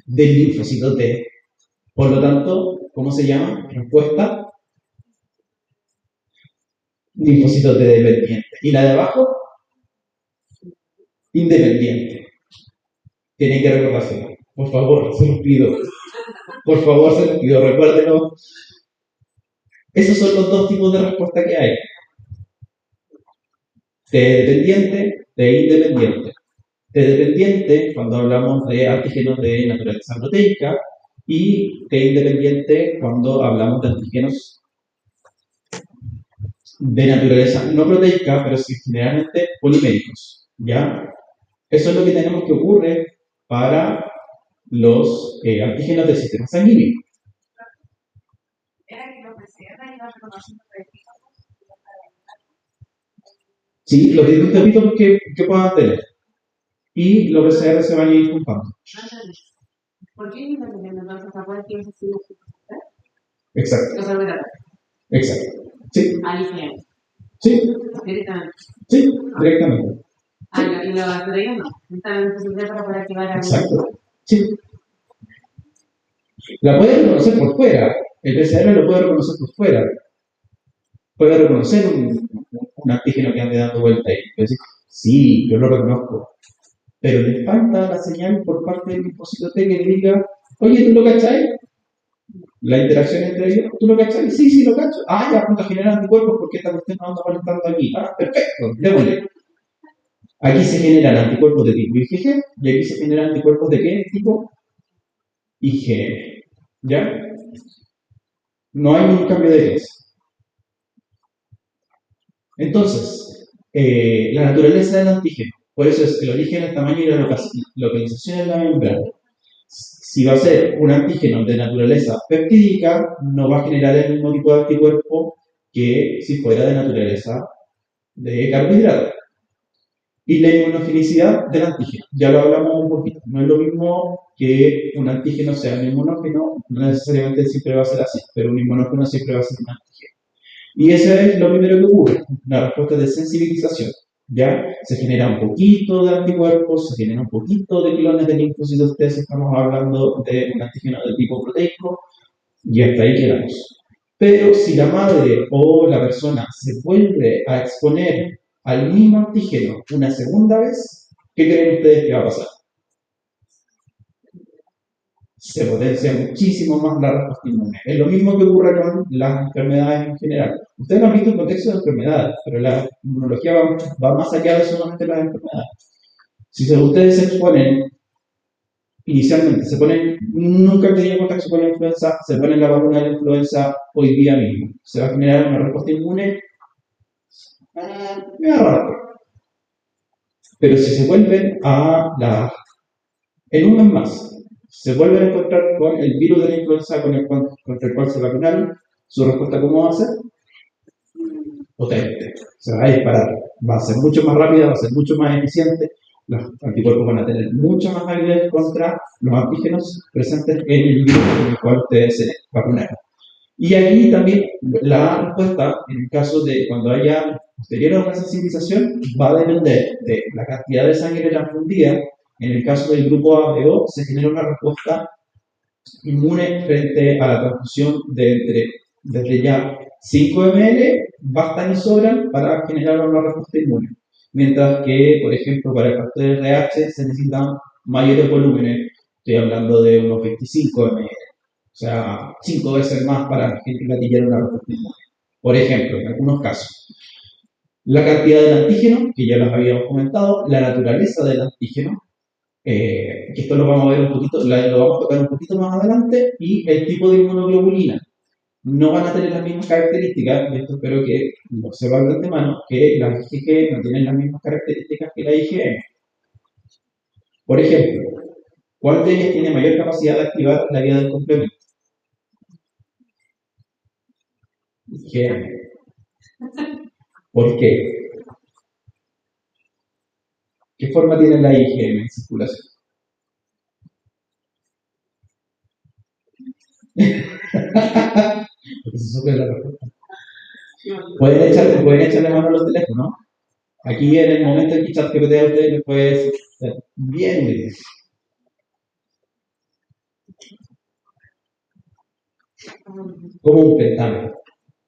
Del linfocito T. Por lo tanto, ¿cómo se llama? Respuesta linfocito T dependiente. ¿Y la de abajo? Independiente. Tienen que recordárselo. Por favor, se los pido. Por favor, se los pido, recuérdenlo. Esos son los dos tipos de respuesta que hay. T dependiente, T independiente. T dependiente, cuando hablamos de antígenos de naturaleza proteica, y T independiente, cuando hablamos de antígenos de naturaleza no proteica, pero sí generalmente poliméricos. ¿Ya? Eso es lo que tenemos que ocurre para los antígenos del sistema sanguíneo. Sí, los distintos epítopos que puedan tener. Y los PCR se van a ir juntando. ¿Por qué independiente? Entonces, ¿sabes quién se sigue? Exacto. Exacto. Sí. Ahí sí. Directamente. Sí, directamente. Y la batería no. Está en posibilidad para poder activar la. Exacto. Sí. La puede reconocer por fuera. El PCR lo puede reconocer por fuera. Puede reconocer un antígeno que ande dando vuelta ahí. Puede decir, sí, yo lo reconozco. Pero le falta la señal por parte del linfocito T que le diga, oye, ¿tú lo cachai? La interacción entre ellos, ¿tú lo cachai? Sí, lo cacho. Ah, ya, pues generar anticuerpos porque esta cuestión no anda molestando aquí. Ah, perfecto, démosle. Aquí se generan anticuerpos de tipo IgG y aquí se generan anticuerpos de qué tipo? IgM. ¿Ya? No hay ningún cambio de clase. Entonces, la naturaleza del antígeno. Por eso es el origen, el tamaño y la localización en la membrana. Si va a ser un antígeno de naturaleza peptídica, no va a generar el mismo tipo de anticuerpo que si fuera de naturaleza de carbohidrato. Y la inmunogenicidad del antígeno, ya lo hablamos un poquito. No es lo mismo que un antígeno sea un inmunógeno, no necesariamente siempre va a ser así, pero un inmunógeno siempre va a ser un antígeno. Y eso es lo primero que ocurre, una respuesta de sensibilización. ¿Ya? Se genera un poquito de anticuerpos, se genera un poquito de clones de linfocitos T si estamos hablando de un antígeno de tipo proteico, y hasta ahí quedamos. Pero si la madre o la persona se vuelve a exponer al mismo antígeno una segunda vez, ¿qué creen ustedes que va a pasar? Se potencia muchísimo más la respuesta inmune. Es lo mismo que ocurre con las enfermedades en general. Ustedes lo han visto en contexto de enfermedades, pero la inmunología va más allá de solamente las enfermedades. Si ustedes se exponen inicialmente, nunca han tenido contacto con la influenza, se ponen la vacuna de la influenza hoy día mismo, se va a generar una respuesta inmune muy rara. Pero si se vuelven en un mes más, se vuelven a encontrar con el virus de la influenza contra el cual se vacunaron, su respuesta ¿cómo va a ser? Potente. Se va a disparar. Va a ser mucho más rápida, va a ser mucho más eficiente. Los anticuerpos van a tener mucha más habilidad contra los antígenos presentes en el virus con el cual ustedes se vacunaron. Y aquí también la respuesta, en el caso de cuando haya posterior a una sensibilización, va a depender de la cantidad de sangre transfundida. En el caso del grupo A o se genera una respuesta inmune frente a la transfusión desde ya 5 ml, bastan y sobran para generar una respuesta inmune. Mientras que, por ejemplo, para el factor RH se necesitan mayores volúmenes, estoy hablando de unos 25 ml. O sea, 5 veces más para gatillar una respuesta inmune. Por ejemplo, en algunos casos. La cantidad del antígeno, que ya los habíamos comentado, la naturaleza del antígeno, que esto lo vamos a ver un poquito, lo vamos a tocar un poquito más adelante, y el tipo de inmunoglobulina. No van a tener las mismas características, y esto espero que lo sepan de antemano, que las IgG no tienen las mismas características que la IgM. Por ejemplo, ¿cuál de ellas tiene mayor capacidad de activar la vía del complemento? IgM. ¿Por qué? ¿Qué forma tiene la IgM en circulación? Porque se suple la respuesta. Pueden echarle mano a los teléfonos. Aquí en el momento en que ChatGPT a ustedes les puede ser bien útil. Como un pentámero.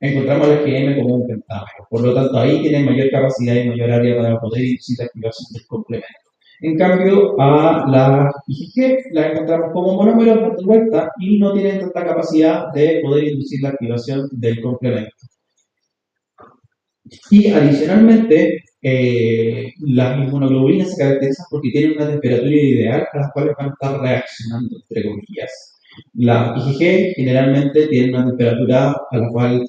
Encontramos el IgM como un pentámero. Por lo tanto, ahí tienen mayor capacidad y mayor área para poder inducir la activación del complemento. En cambio, a la IgG la encontramos como monómero de vuelta y no tienen tanta capacidad de poder inducir la activación del complemento. Y adicionalmente, las inmunoglobulinas se caracterizan porque tienen una temperatura ideal a las cuales van a estar reaccionando, entre comillas. La IgG generalmente tiene una temperatura a la cual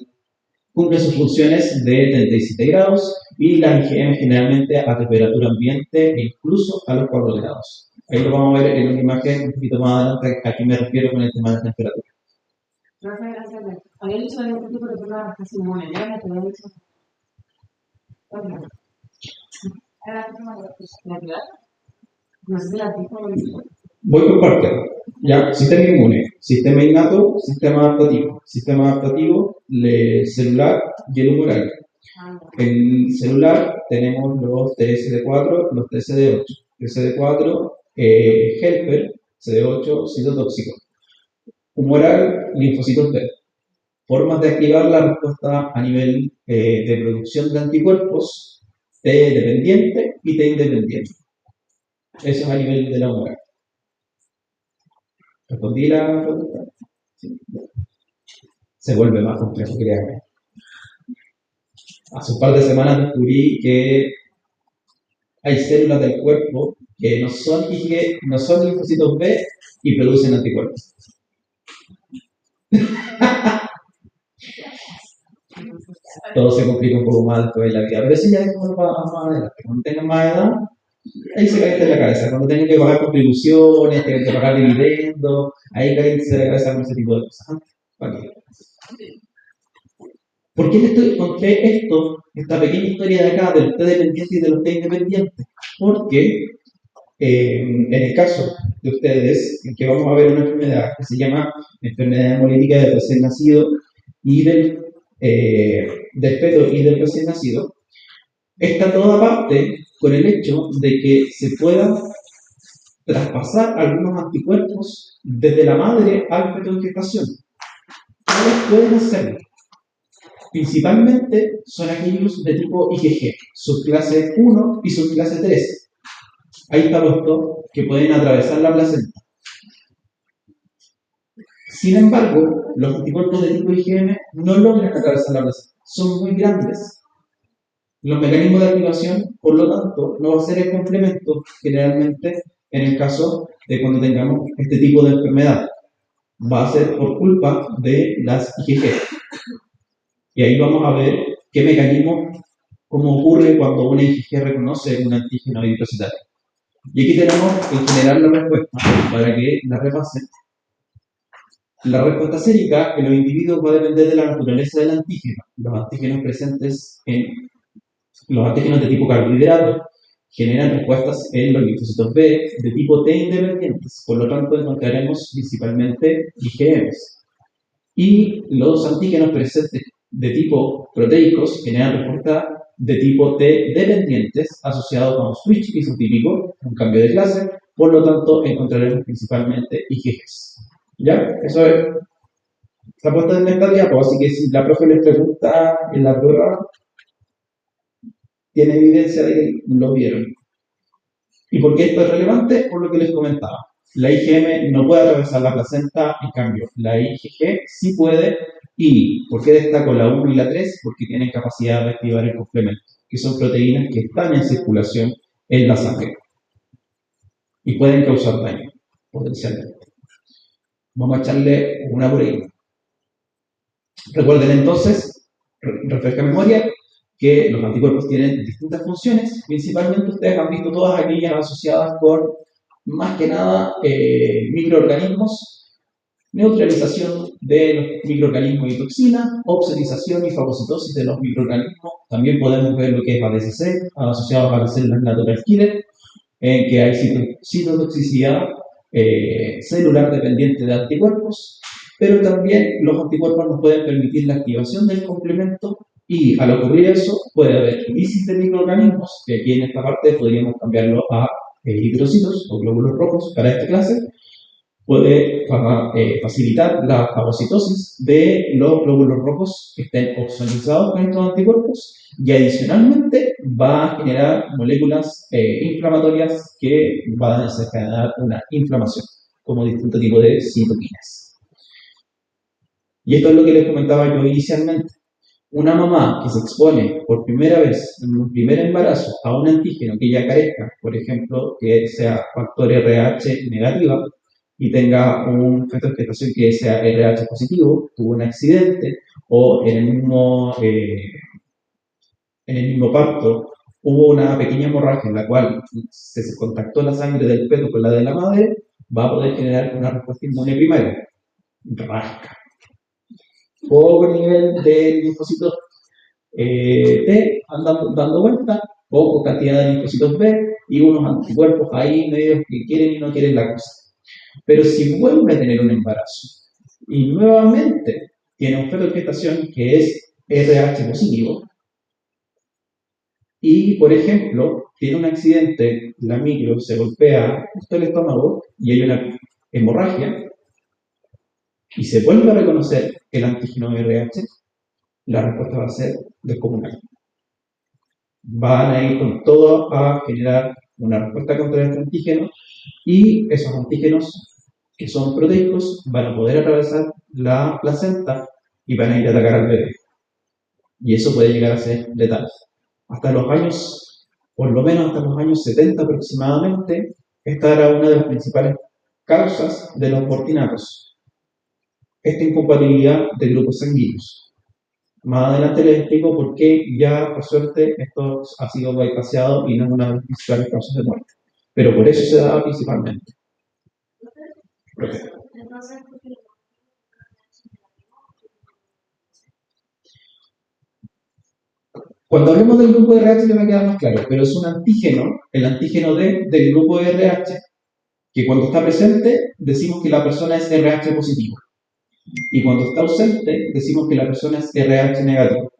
cumple sus funciones de 37 grados y la IgM generalmente a temperatura ambiente e incluso a los 4 grados. Ahí lo vamos a ver en una imagen un poquito más adelante a qué me refiero con el tema de la temperatura. Gracias. Había dicho de un tipo de pruebas casi inmunes, ¿ya? Te había dicho. No sé si la tipo. Voy por partes. Ya, sistema inmune, sistema innato, sistema adaptativo. Sistema adaptativo, celular y el humoral. En celular tenemos los TSD4, los TSD8. TSD4, helper, CD8, citotóxico. Humoral, linfocitos B. Formas de activar la respuesta a nivel de producción de anticuerpos, T dependiente y T independiente. Eso es a nivel de la humoral. ¿Respondí la pregunta? Sí. Se vuelve más complejo, créanme. Hace un par de semanas descubrí que hay células del cuerpo que no son linfocitos B y producen anticuerpos. Todo se complica un poco más después de la vida, pero eso ya es como más adelante. Cuando tengan más edad, ahí se calienta en la cabeza. Cuando tengan que pagar contribuciones, tengan que pagar dividendos, ahí calienta la cabeza con ese tipo de cosas. ¿Para qué? ¿Por qué les conté esta pequeña historia de acá, del T dependiente y de los T independientes? Porque en el caso de ustedes, en que vamos a ver una enfermedad que se llama enfermedad hemolítica del recién nacido y del feto y del recién nacido, está toda parte con el hecho de que se puedan traspasar algunos anticuerpos desde la madre al feto en gestación. ¿Cuáles pueden hacerlo? Principalmente son aquellos de tipo IgG, subclase 1 y subclase 3. Ahí está puesto que pueden atravesar la placenta. Sin embargo, los anticuerpos de tipo IgM no logran atravesar la placenta. Son muy grandes. Los mecanismos de activación, por lo tanto, no va a ser el complemento generalmente en el caso de cuando tengamos este tipo de enfermedad. Va a ser por culpa de las IgG. Y ahí vamos a ver qué mecanismo, cómo ocurre cuando una IgG reconoce un antígeno eritrocitario. Y aquí tenemos en general la respuesta para que la repasen. La respuesta sérica en los individuos va a depender de la naturaleza del antígeno. Los antígenos presentes en los antígenos de tipo carbohidrato generan respuestas en los linfocitos B de tipo T independientes, por lo tanto encontraremos principalmente IgMs. Y los antígenos presentes de tipo proteicos generan respuestas de tipo T dependientes asociados con un switch isotípico, un cambio de clase, por lo tanto encontraremos principalmente IgGs. ¿Ya? Eso es. Está puesta en esta diapo, así que si la profe les pregunta en la prueba, tiene evidencia de que lo vieron. ¿Y por qué esto es relevante? Por lo que les comentaba. La IgM no puede atravesar la placenta, en cambio, la IgG sí puede. ¿Y por qué destaco la 1 y la 3? Porque tienen capacidad de activar el complemento, que son proteínas que están en circulación en la sangre y pueden causar daño, potencialmente. Vamos a echarle una por ahí. Recuerden entonces, refresca memoria, que los anticuerpos tienen distintas funciones. Principalmente ustedes han visto todas aquellas asociadas con, más que nada, microorganismos, neutralización de los microorganismos y toxinas, oxidatización y fagocitosis de los microorganismos. También podemos ver lo que es ADCC, asociados a las células natural killer, en que hay citotoxicidad celular dependiente de anticuerpos, pero también los anticuerpos nos pueden permitir la activación del complemento y al ocurrir eso puede haber lisis de microorganismos, que aquí en esta parte podríamos cambiarlo a eritrocitos o glóbulos rojos para esta clase. Puede facilitar la fagocitosis de los glóbulos rojos que estén ozonizados con estos anticuerpos y adicionalmente va a generar moléculas inflamatorias que van a desencadenar una inflamación, como distintos tipos de citoquinas. Y esto es lo que les comentaba yo inicialmente. Una mamá que se expone por primera vez en un primer embarazo a un antígeno que ya carezca, por ejemplo, que sea factor RH negativa, y tenga un feto de gestación que sea RH positivo, tuvo un accidente, o en el mismo parto hubo una pequeña hemorragia en la cual se contactó la sangre del feto con la de la madre, va a poder generar una respuesta inmune primaria. Rasca. Poco nivel de linfocitos T andando dando vuelta, poco cantidad de linfocitos B y unos anticuerpos ahí medios que quieren y no quieren la cosa. Pero si vuelve a tener un embarazo y nuevamente tiene un feto de gestación que es RH positivo y, por ejemplo, tiene un accidente, la micro se golpea justo el estómago y hay una hemorragia y se vuelve a reconocer el antígeno RH, la respuesta va a ser descomunal. Van a ir con todo a generar una respuesta contra este antígeno y esos antígenos que son proteicos van a poder atravesar la placenta y van a ir a atacar al bebé. Y eso puede llegar a ser letal. Hasta los años, por lo menos hasta los años 70 aproximadamente, esta era una de las principales causas de los mortinatos. Esta incompatibilidad de grupos sanguíneos. Más adelante les explico por qué ya, por suerte, esto ha sido bypassado y no es una de las principales causas de muerte. Pero por eso se da principalmente. Cuando hablemos del grupo de RH te va a quedar más claro, pero es un antígeno, el antígeno del grupo de RH, que cuando está presente decimos que la persona es RH positivo. Y cuando está ausente decimos que la persona es RH negativo.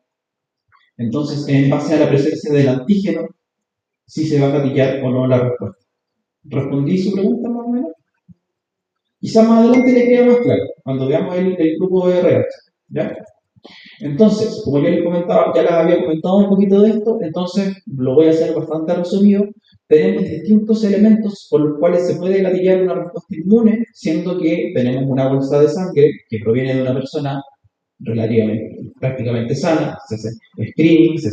Entonces, en base a la presencia del antígeno, sí se va a gatillar o no la respuesta. ¿Respondí su pregunta más o menos? Quizás más adelante le quede más claro, cuando veamos el grupo de RH. ¿Ya? Entonces, como yo les comentaba, ya les había comentado un poquito de esto, entonces lo voy a hacer bastante resumido. Tenemos distintos elementos por los cuales se puede gatillar una respuesta inmune, siendo que tenemos una bolsa de sangre que proviene de una persona relativamente, prácticamente sana, se hace screening, se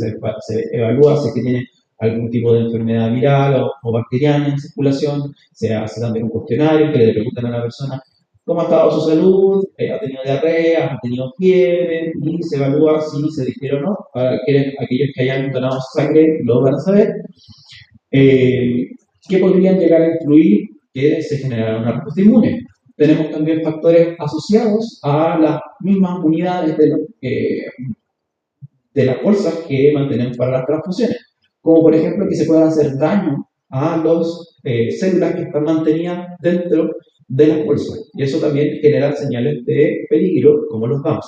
evalúa si es que tiene algún tipo de enfermedad viral o bacteriana en circulación, se hace también un cuestionario que le preguntan a la persona cómo ha estado su salud, ha tenido diarrea, ha tenido fiebre, y se evalúa si se difiere o no. Aquellos que hayan donado sangre lo van a saber. Eh, ¿Qué podrían llegar a influir que se generara una respuesta inmune? Tenemos también factores asociados a las mismas unidades de las bolsas que mantenemos para las transfusiones, como por ejemplo que se pueda hacer daño a las células que están mantenidas dentro de las bolsas, y eso también genera señales de peligro, como los GAMS,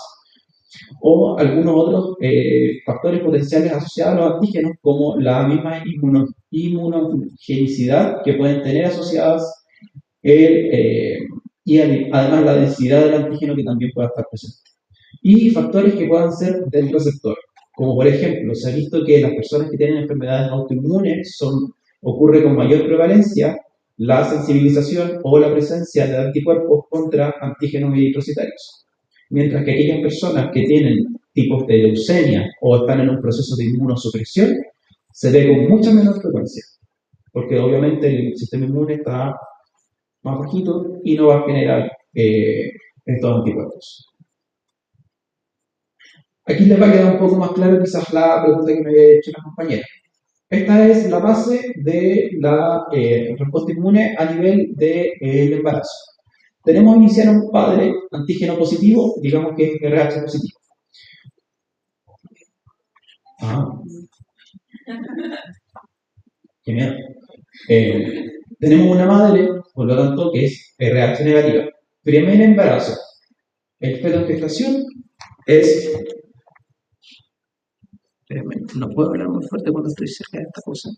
o algunos otros factores potenciales asociados a los antígenos, como la misma inmunogenicidad que pueden tener asociadas y además la densidad del antígeno que también pueda estar presente. Y factores que puedan ser del receptor, como por ejemplo, se ha visto que las personas que tienen enfermedades autoinmunes ocurre con mayor prevalencia la sensibilización o la presencia de anticuerpos contra antígenos eritrocitarios. Mientras que aquellas personas que tienen tipos de leucemia o están en un proceso de inmunosupresión, se ve con mucha menor frecuencia, porque obviamente el sistema inmune está más bajito y no va a generar estos anticuerpos. Aquí les va a quedar un poco más claro quizás la pregunta que me había hecho la compañera. Esta es la base de la respuesta inmune a nivel del embarazo. Tenemos que iniciar a un padre antígeno positivo, digamos que es RH positivo. Qué miedo. Tenemos una madre, por lo tanto, que es RH negativa. Primer embarazo. El feto en gestación es... No puedo hablar muy fuerte cuando estoy cerca de esta cosa.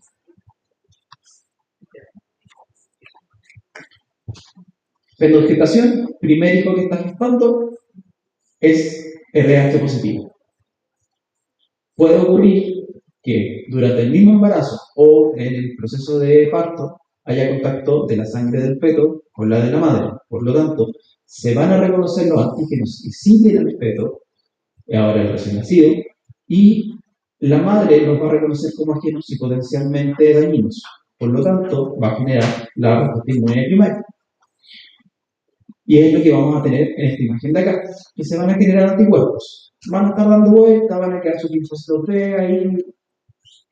Feto en gestación, primer hijo que está gestando, es RH positivo. Puede ocurrir que durante el mismo embarazo o en el proceso de parto haya contacto de la sangre del feto con la de la madre. Por lo tanto, se van a reconocer los antígenos que sí tiene el feto, ahora el recién nacido, y la madre los va a reconocer como ajenos y potencialmente dañinos. Por lo tanto, va a generar la respuesta inmune primaria. Y es lo que vamos a tener en esta imagen de acá, que se van a generar anticuerpos. Van a estar dando vueltas, van a quedar sus linfocitos B ahí,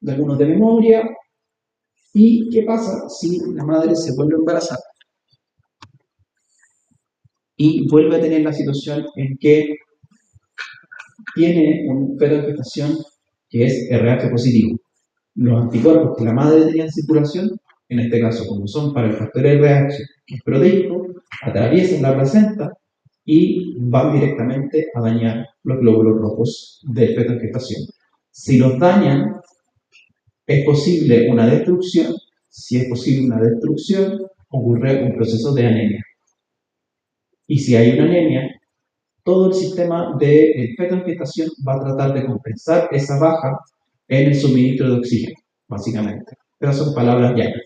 de algunos de memoria. ¿Y qué pasa si la madre se vuelve a embarazar? Y vuelve a tener la situación en que tiene un feto en gestación que es RH positivo. Los anticuerpos que la madre tenía en circulación, en este caso como son para el factor RH, que es proteico, atraviesan la placenta y van directamente a dañar los glóbulos rojos del feto en gestación. Si los dañan, es posible una destrucción. Si es posible una destrucción, ocurre un proceso de anemia. Y si hay una anemia, todo el sistema del feto en gestación va a tratar de compensar esa baja en el suministro de oxígeno, básicamente. Pero son palabras llanas.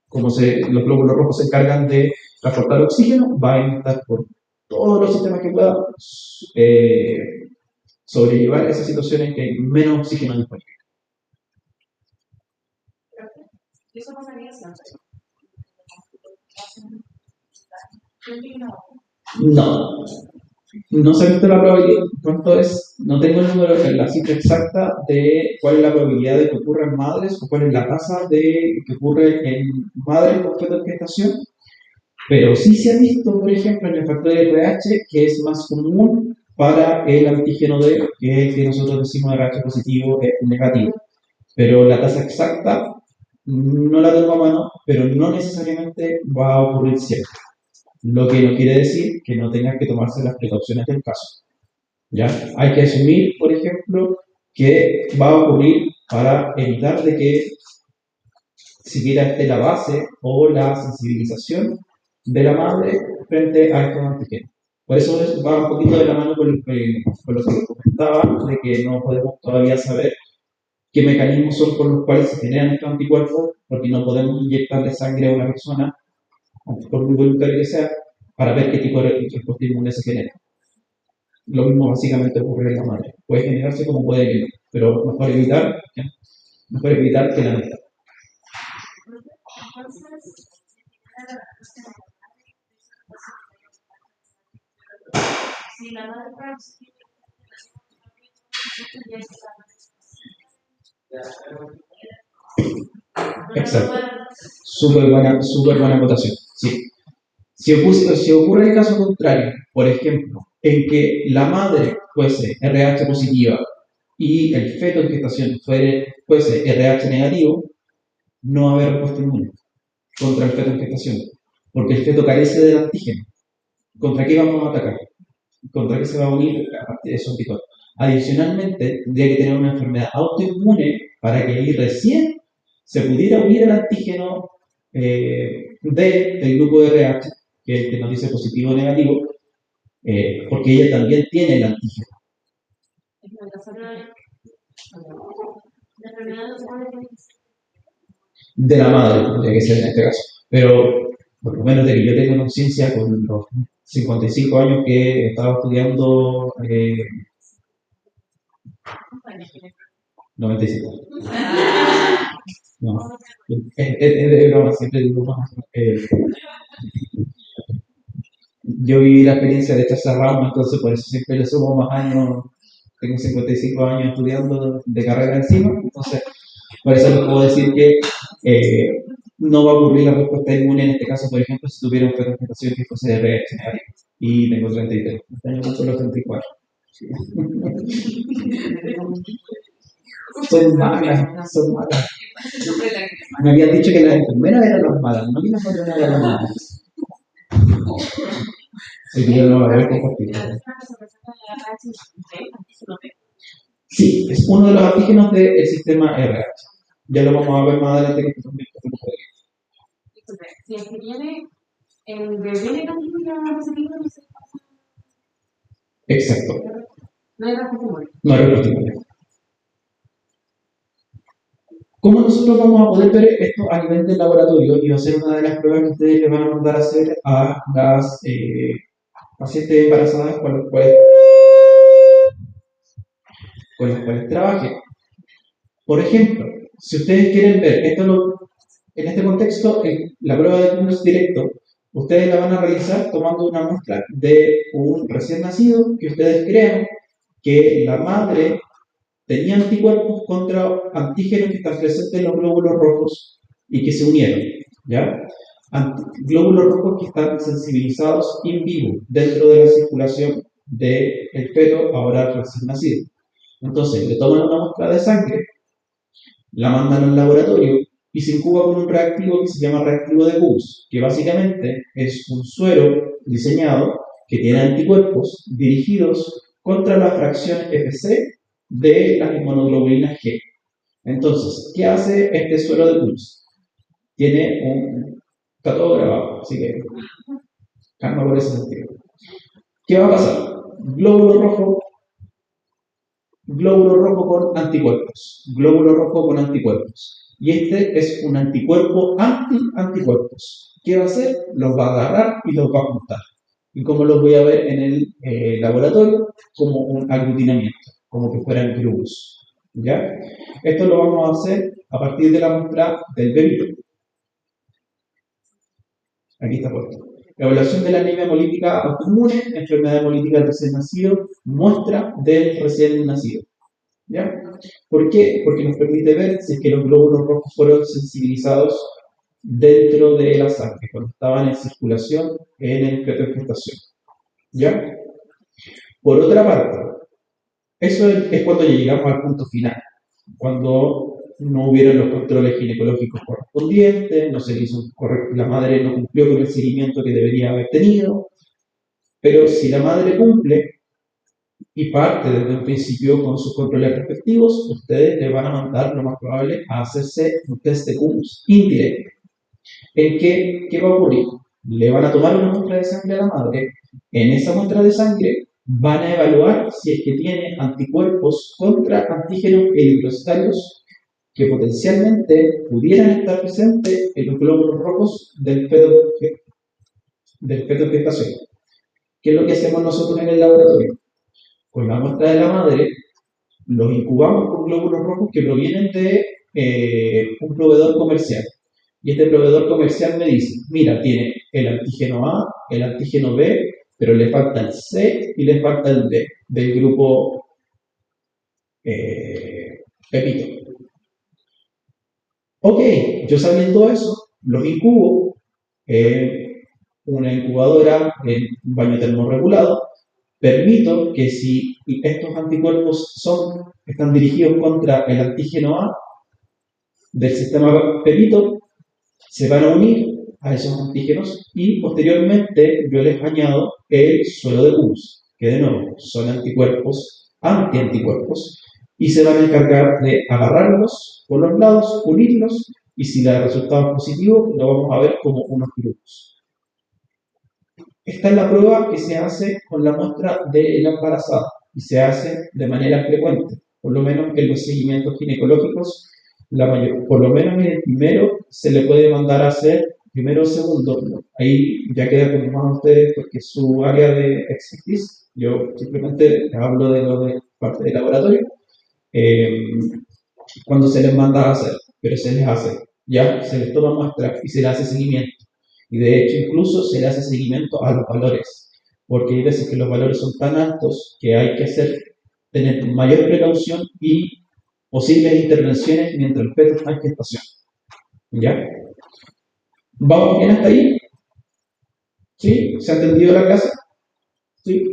Como los glóbulos rojos se encargan de transportar oxígeno, va a intentar por todos los sistemas que pueda sobrellevar esas situaciones que hay menos oxígeno disponible. ¿Eso pasaría siempre? No. No se ha visto la probabilidad, cuánto es, no tengo el número, la cifra exacta de cuál es la probabilidad de que ocurra en madres o cuál es la tasa de que ocurre en madres con feto en gestación, pero sí se ha visto, por ejemplo, en el factor RH, que es más común para el antígeno D, que es el que nosotros decimos RH positivo o negativo. Pero la tasa exacta no la tengo a mano, pero no necesariamente va a ocurrir siempre. Lo que no quiere decir que no tengan que tomarse las precauciones del caso. ¿Ya? Hay que asumir, por ejemplo, que va a ocurrir para evitar de que siquiera esté la base o la sensibilización de la madre frente a estos antígenos. Por eso va un poquito de la mano con lo que comentaba, de que no podemos todavía saber qué mecanismos son por los cuales se generan estos anticuerpos, porque no podemos inyectarle sangre a una persona, por muy voluntario que sea, para ver qué tipo de respuesta inmune se genera. Lo mismo básicamente ocurre en la madre. Puede generarse como puede que no, pero mejor evitar que la neta. Si la madre Exacto. Súper buena anotación. Sí. Si ocurre el caso contrario, por ejemplo, en que la madre fuese RH positiva y el feto en gestación fuese RH negativo, no va a haber respuesta inmune contra el feto en gestación, porque el feto carece del antígeno. ¿Contra qué vamos a atacar? ¿Contra qué se va a unir a partir de esos anticuerpos? Adicionalmente, tendría que tener una enfermedad autoinmune para que ahí recién se pudiera unir al antígeno del grupo de RH, que es el que nos dice positivo o negativo, porque ella también tiene el antígeno. De la madre, tendría que ser en este caso. Pero, por lo menos de que yo tengo conciencia con los 55 años que he estado estudiando 95. No, es de broma, siempre digo más. Yo viví la experiencia de echarse a ramo, entonces por eso siempre le sumo más años. Tengo 55 años estudiando de carrera encima, entonces por eso les puedo decir que no va a ocurrir la respuesta inmune en este caso, por ejemplo, si tuviera una presentación que fuese de RH negativo. Y tengo 33. Este año cumplo los 34. Sí. Son malas, son malas. Me habían dicho que las enfermeras eran las malas, no que las otras eran las malas. Sí, yo no lo había compartido. Sí, es uno de los antígenos del sistema RH. Ya lo vamos a ver más adelante que también. Si es que tiene el bebé negativo y la positiva, no sé. Exacto. No hay respuesta inmune. No hay respuesta inmune. ¿Cómo nosotros vamos a poder ver esto a nivel del laboratorio? Y va a ser una de las pruebas que ustedes le van a mandar a hacer a las pacientes embarazadas con las cuales trabajen. Por ejemplo, si ustedes quieren ver, en este contexto, la prueba de Coombs directo, ustedes la van a realizar tomando una muestra de un recién nacido que ustedes crean que la madre tenía anticuerpos contra antígenos que están presentes en los glóbulos rojos y que se unieron, ¿ya? Glóbulos rojos que están sensibilizados in vivo dentro de la circulación del feto ahora recién nacido. Entonces, le toman una muestra de sangre, la mandan al laboratorio y se incuba con un reactivo que se llama reactivo de Coombs, que básicamente es un suero diseñado que tiene anticuerpos dirigidos contra la fracción FC de las inmunoglobulinas G. Entonces, ¿qué hace este suero de Coombs? Está todo grabado, así que calma por ese sentido. ¿Qué va a pasar? Glóbulo rojo con anticuerpos. Glóbulo rojo con anticuerpos. Y este es un anticuerpo anti-anticuerpos. ¿Qué va a hacer? Los va a agarrar y los va a juntar. Y como los voy a ver en el laboratorio, como un aglutinamiento, como que fueran grupos. ¿Ya? Esto lo vamos a hacer a partir de la muestra del bebé. Aquí está puesto. Evaluación de la anemia hemolítica autoinmune, enfermedad hemolítica del recién nacido, muestra del recién nacido. ¿Ya? ¿Por qué? Porque nos permite ver si es que los glóbulos rojos fueron sensibilizados dentro de la sangre, cuando estaban en circulación en el feto de gestación. ¿Ya? Por otra parte, eso es cuando ya llegamos al punto final, cuando no hubieron los controles ginecológicos correspondientes, no se le hizo la madre no cumplió con el seguimiento que debería haber tenido, pero si la madre cumple y parte desde un principio con sus controles respectivos, ustedes le van a mandar lo más probable a hacerse un test de Coombs indirecto. ¿Qué va a ocurrir? le van a tomar una muestra de sangre a la madre. En esa muestra de sangre van a evaluar si es que tiene anticuerpos contra antígenos eritrocitáreos que potencialmente pudieran estar presentes en los glóbulos rojos del feto en gestación. ¿Qué es lo que hacemos nosotros en el laboratorio? Con la muestra de la madre, los incubamos con glóbulos rojos que provienen de un proveedor comercial. Y este proveedor comercial me dice, mira, tiene el antígeno A, el antígeno B, pero le falta el C y le falta el D del grupo Pepito. Ok, yo sabiendo eso, los incubo en una incubadora en un baño termorregulado, permito que si estos anticuerpos están dirigidos contra el antígeno A del sistema Pepito, se van a unir a esos antígenos y posteriormente yo les añado el suelo de Hubbs, que de nuevo son anticuerpos, antianticuerpos, y se van a encargar de agarrarlos por los lados, unirlos, y si el resultado es positivo, lo vamos a ver como unos grupos. Esta es la prueba que se hace con la muestra de la embarazada y se hace de manera frecuente, por lo menos en los seguimientos ginecológicos, por lo menos en el primero se le puede mandar a hacer, primero o segundo, ahí ya queda con más a ustedes porque es su área de expertise, yo simplemente hablo de lo de parte del laboratorio, cuando se les manda a hacer, pero se les hace, ya se les toma muestra y se les hace seguimiento. Y de hecho, incluso se le hace seguimiento a los valores, porque hay veces que los valores son tan altos que hay que tener mayor precaución y posibles intervenciones mientras el feto está en gestación. ¿Ya? ¿Vamos bien hasta ahí? ¿Sí? ¿Se ha entendido la clase? ¿Sí?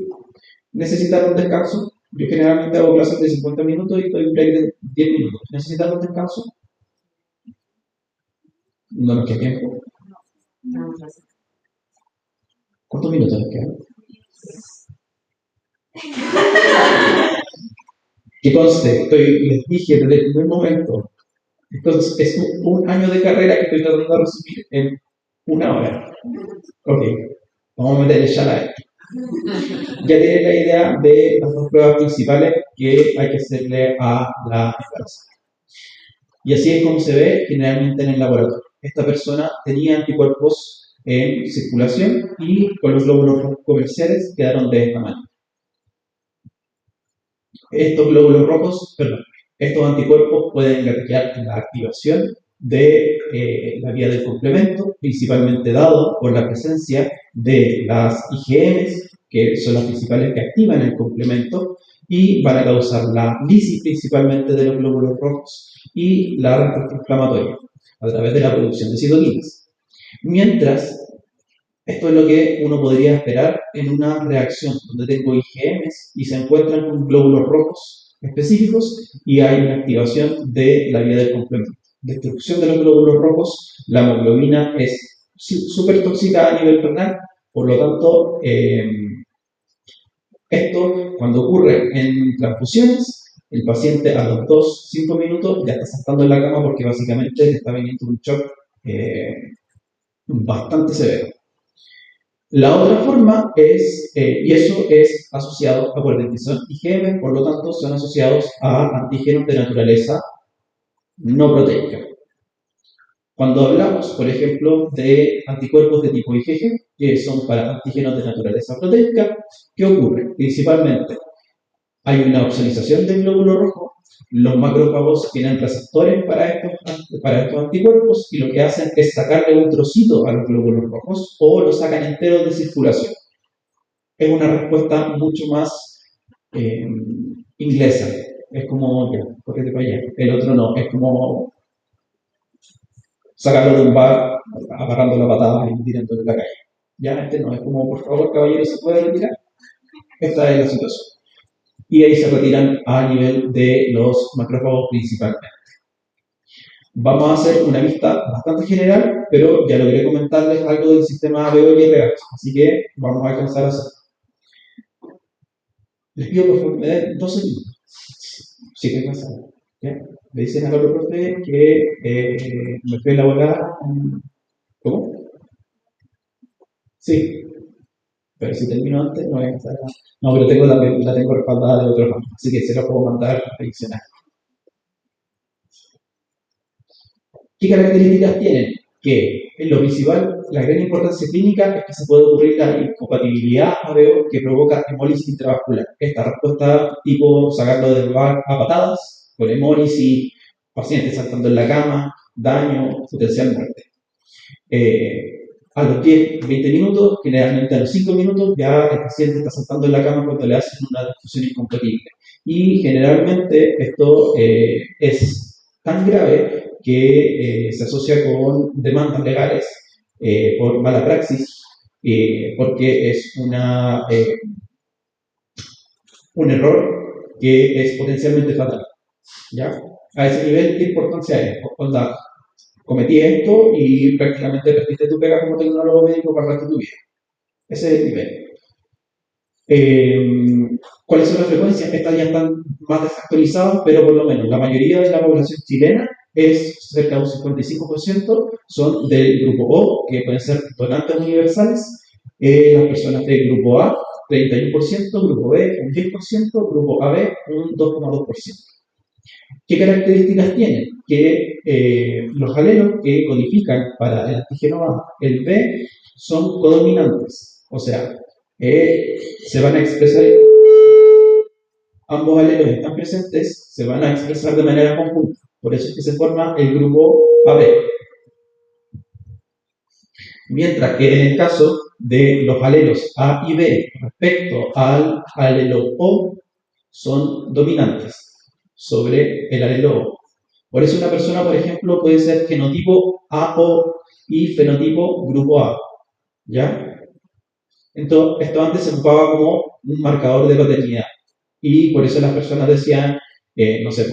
¿Necesitan un descanso? Yo generalmente hago clases de 50 minutos y doy un break de 10 minutos. ¿Necesitan un descanso? No nos queda tiempo. ¿Cuántos minutos nos quedan? Que conste, les dije desde el primer momento, entonces es un año de carrera que estoy tratando de resumir en una hora. Ok, vamos a meterle ya la esto. Ya tienen la idea de las dos pruebas principales que hay que hacerle a la embarazada. Y así es como se ve generalmente en el laboratorio. Esta persona tenía anticuerpos en circulación y con los glóbulos comerciales quedaron de esta manera. Estos glóbulos rojos, estos anticuerpos pueden gatillar la activación de la vía del complemento, principalmente dado por la presencia de las IgMs, que son las principales que activan el complemento, y van a causar la lisis principalmente de los glóbulos rojos y la respuesta inflamatoria a través de la producción de citoquinas. Mientras, esto es lo que uno podría esperar en una reacción donde tengo IgMs y se encuentran con glóbulos rojos específicos y hay una activación de la vía del complemento. Destrucción de los glóbulos rojos, la hemoglobina es súper tóxica a nivel renal, por lo tanto, esto cuando ocurre en transfusiones, el paciente a los 2-5 minutos ya está saltando en la cama porque básicamente le está viniendo un shock bastante severo. La otra forma es, y eso es asociado, acuérdense que son IgM, por lo tanto son asociados a antígenos de naturaleza no proteica. Cuando hablamos, por ejemplo, de anticuerpos de tipo IgG, que son para antígenos de naturaleza proteica, ¿qué ocurre? Principalmente, hay una opsonización del glóbulo rojo, los macrófagos tienen receptores para estos anticuerpos y lo que hacen es sacarle un trocito a los glóbulos rojos o los sacan enteros de circulación. Es una respuesta mucho más inglesa. Es como, ya, córrete para allá. El otro no, es como sacarlo de un bar, agarrando la patada y tirándolo en la calle. Ya, este no, es como, por favor, caballero, ¿se puede retirar? Esta es la situación. Y ahí se retiran a nivel de los macrófagos principalmente. Vamos a hacer una vista bastante general, pero ya logré comentarles algo del sistema ABO y RH, así que vamos a alcanzar a hacer. Les pido por favor me den 12 minutos. Sí, que pasa. Le dicen al otro profe que me fue la volada. ¿Cómo? Sí, pero si termino antes no voy a estar acá. No, pero tengo la tengo respaldada de otro lado, así que se la puedo mandar adicional. ¿Qué características tienen? Que en lo principal, la gran importancia clínica es que se puede ocurrir la incompatibilidad ABO que provoca hemólisis intravascular. Esta respuesta tipo sacarlo del lugar a patadas, con hemólisis, pacientes saltando en la cama, daño, potencial muerte. A los 10, 20 minutos, generalmente a los 5 minutos, ya el paciente está saltando en la cama cuando le hacen una transfusión incompatible. Y generalmente esto es tan grave que se asocia con demandas legales por mala praxis, porque es un error que es potencialmente fatal. ¿Ya? A ese nivel, ¿qué importancia es? Onda, cometí esto y prácticamente perdiste tu pega como tecnólogo médico para el resto de tu vida. Ese es el nivel. ¿Cuáles son las frecuencias? Estas ya están más desactualizadas, pero por lo menos la mayoría de la población chilena es cerca de un 55%, son del grupo O, que pueden ser donantes universales, las personas del grupo A, 31%, grupo B, un 10%, grupo AB, un 2,2%. ¿Qué características tienen? Que los alelos que codifican para el antígeno A, el B, son codominantes. O sea, se van a expresar, ambos alelos están presentes, se van a expresar de manera conjunta. Por eso es que se forma el grupo AB. Mientras que en el caso de los alelos A y B respecto al alelo O, son dominantes sobre el alelo O. Por eso una persona, por ejemplo, puede ser genotipo AO y fenotipo grupo A. ¿Ya? Entonces, esto antes se ocupaba como un marcador de paternidad. Y por eso las personas decían, no sé,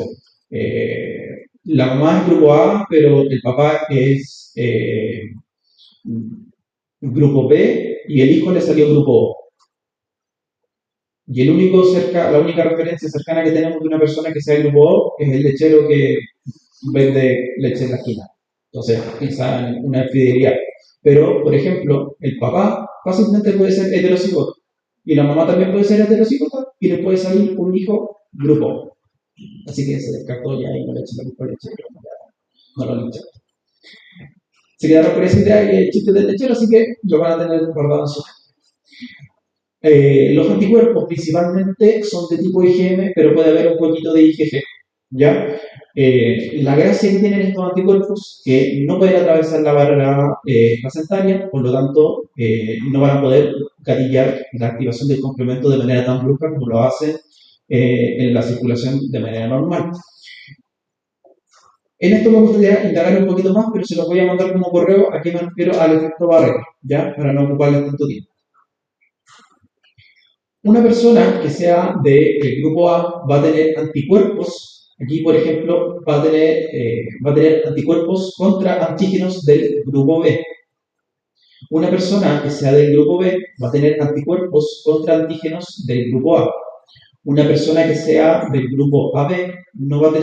la mamá es grupo A, pero el papá es grupo B y el hijo le salió grupo O. Y la única referencia cercana que tenemos de una persona que sea grupo O es el lechero que vende leche en la esquina. Entonces, piensa en una fidelidad. Pero, por ejemplo, el papá fácilmente puede ser heterocigoto. Y la mamá también puede ser heterocigota y le puede salir un hijo grupo O. Así que se descartó ya y no le eché la culpa al lechero. No lo lincharon. Se quedaron con esa idea y el chiste del lechero, así que lo van a tener guardado en su los anticuerpos principalmente son de tipo IgM, pero puede haber un poquito de IgG. ¿Ya? La gracia que tienen estos anticuerpos que no pueden atravesar la barrera placentaria, por lo tanto, no van a poder gatillar la activación del complemento de manera tan brusca como lo hacen en la circulación de manera normal. En esto me gustaría indagar un poquito más, pero se los voy a mandar como correo. ¿A qué me refiero? Al efecto barrera, ¿ya? Para no ocuparles tanto tiempo. Una persona que sea del grupo A va a tener anticuerpos. Aquí, por ejemplo, va a tener anticuerpos contra antígenos del grupo B. Una persona que sea del grupo B va a tener anticuerpos contra antígenos del grupo A. Una persona que sea del grupo AB no va a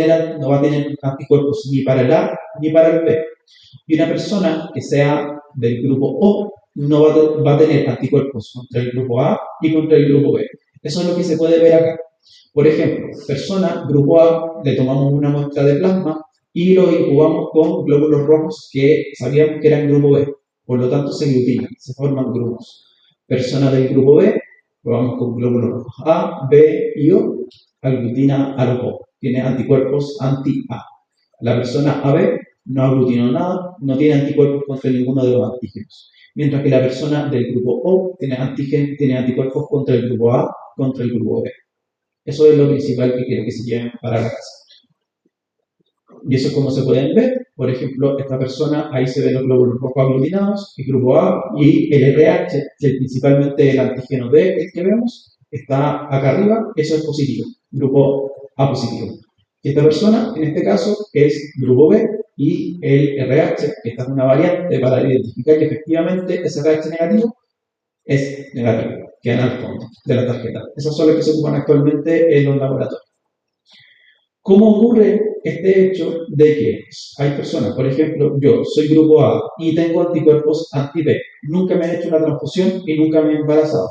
tener anticuerpos ni para el A ni para el B. Y una persona que sea del grupo O no va a tener anticuerpos contra el grupo A y contra el grupo B. Eso es lo que se puede ver acá. Por ejemplo, persona, grupo A, le tomamos una muestra de plasma y lo incubamos con glóbulos rojos que sabíamos que eran grupo B. Por lo tanto, se aglutinan, se forman grupos. Persona del grupo B, probamos con glóbulos rojos A, B y O, aglutina a los O. Tiene anticuerpos anti-A. La persona AB no aglutinó nada, no tiene anticuerpos contra ninguno de los antígenos. Mientras que la persona del grupo O tiene anticuerpos contra el grupo A, contra el grupo B. Eso es lo principal que quiero que se lleven para la casa. Y eso es como se pueden ver. Por ejemplo, esta persona, ahí se ven los glóbulos rojos aglutinados, el grupo A y el RH, que principalmente el antígeno D, el que vemos, está acá arriba, eso es positivo, grupo A positivo. Y esta persona, en este caso, es grupo B y el RH, que esta es una variante para identificar que efectivamente ese RH negativo es negativo, queda al fondo de la tarjeta. Esas son las que se ocupan actualmente en los laboratorios. ¿Cómo ocurre este hecho de que hay personas, por ejemplo, yo soy grupo A y tengo anticuerpos anti-B, nunca me he hecho una transfusión y nunca me he embarazado?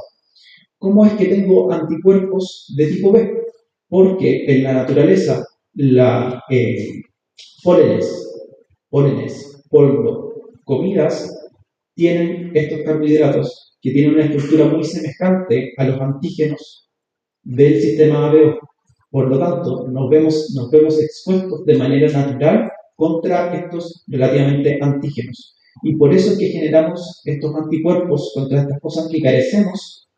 ¿Cómo es que tengo anticuerpos de tipo B? Porque en la naturaleza, la pólenes, polvo, comidas, tienen estos carbohidratos que tienen una estructura muy semejante a los antígenos del sistema ABO. Por lo tanto, nos vemos expuestos de manera natural contra estos relativamente antígenos. Y por eso es que generamos estos anticuerpos contra estas cosas que carecemos,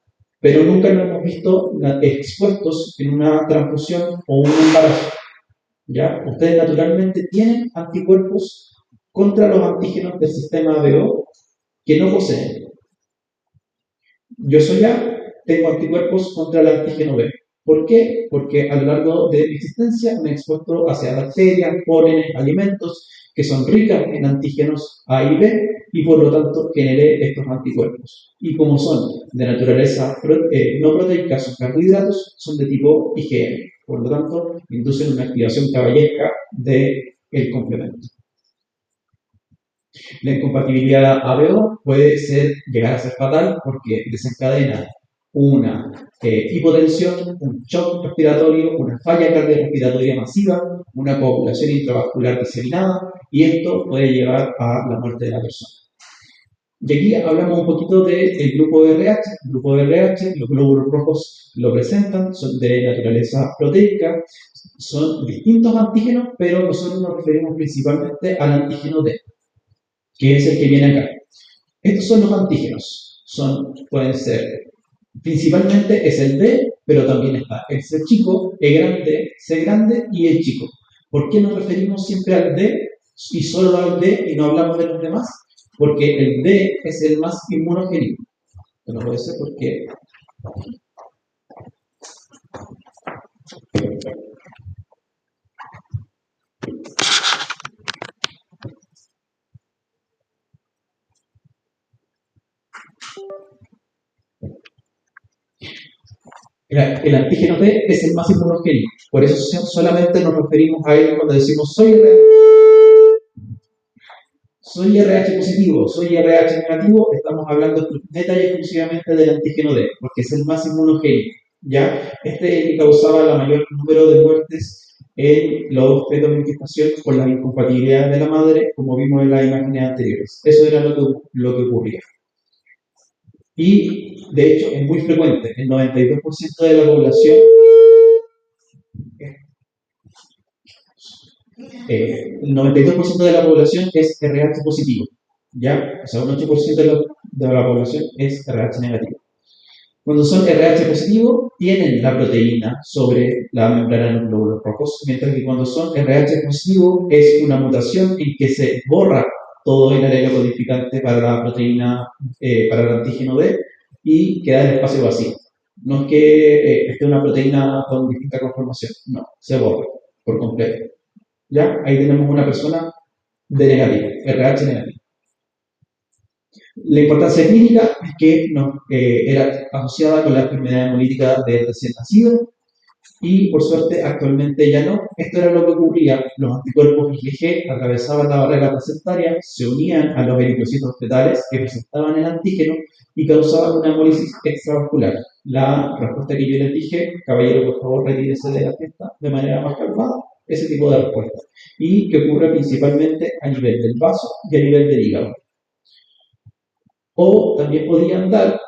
pero nunca nos hemos visto expuestos en una transfusión o un embarazo. ¿Ya? Ustedes naturalmente tienen anticuerpos contra los antígenos del sistema ABO que no poseen. Yo soy A, tengo anticuerpos contra el antígeno B. ¿Por qué? Porque a lo largo de mi existencia me he expuesto hacia bacterias, pólenes, alimentos que son ricas en antígenos A y B y por lo tanto generé estos anticuerpos. Y como son de naturaleza no proteica, son carbohidratos, son de tipo IgM. Por lo tanto, inducen una activación caballesca del complemento. La incompatibilidad ABO puede llegar a ser fatal porque desencadena una hipotensión, un shock respiratorio, una falla cardiorrespiratoria masiva, una coagulación intravascular diseminada y esto puede llevar a la muerte de la persona. Y aquí hablamos un poquito del grupo de RH. El grupo de RH, los glóbulos rojos lo presentan, son de naturaleza proteica, son distintos antígenos, pero nosotros nos referimos principalmente al antígeno D, que es el que viene acá. Estos son los antígenos. Pueden ser, principalmente es el D, pero también está el C chico, C grande y el chico. ¿Por qué nos referimos siempre al D y solo al D y no hablamos de los demás? Porque el D es el más inmunogénico. No puede ser porque... El antígeno T es el más inmunogénico. Por eso solamente nos referimos a él cuando decimos soy RH positivo, soy RH negativo, estamos hablando neta y exclusivamente del antígeno D, porque es el más inmunogénico. ¿Ya? Este es el que causaba el mayor número de muertes en los fetos en gestación por las incompatibilidades de la madre, como vimos en las imágenes anteriores. Eso era lo que ocurría. Y, de hecho, es muy frecuente. El 92% de la población el 92% de la población es RH positivo, ¿ya? O sea, un 8% de la población es RH negativo. Cuando son RH positivo, tienen la proteína sobre la membrana de los glóbulos rojos, mientras que cuando son RH positivo es una mutación en que se borra todo el área codificante para la proteína, para el antígeno D, y queda el espacio vacío. No es que esté una proteína con distinta conformación, no, se borra por completo. ¿Ya? Ahí tenemos una persona D negativo, RH negativo. La importancia clínica es que era asociada con la enfermedad hemolítica del recién nacido y por suerte actualmente ya no. Esto era lo que ocurría, los anticuerpos IgG atravesaban la barrera placentaria, se unían a los eritrocitos fetales que presentaban el antígeno y causaban una hemólisis extravascular. La respuesta que yo les dije, caballero, por favor, retírese de la fiesta de manera más calmada, ese tipo de respuesta. Y que ocurre principalmente a nivel del vaso y a nivel del hígado. O también podrían dar,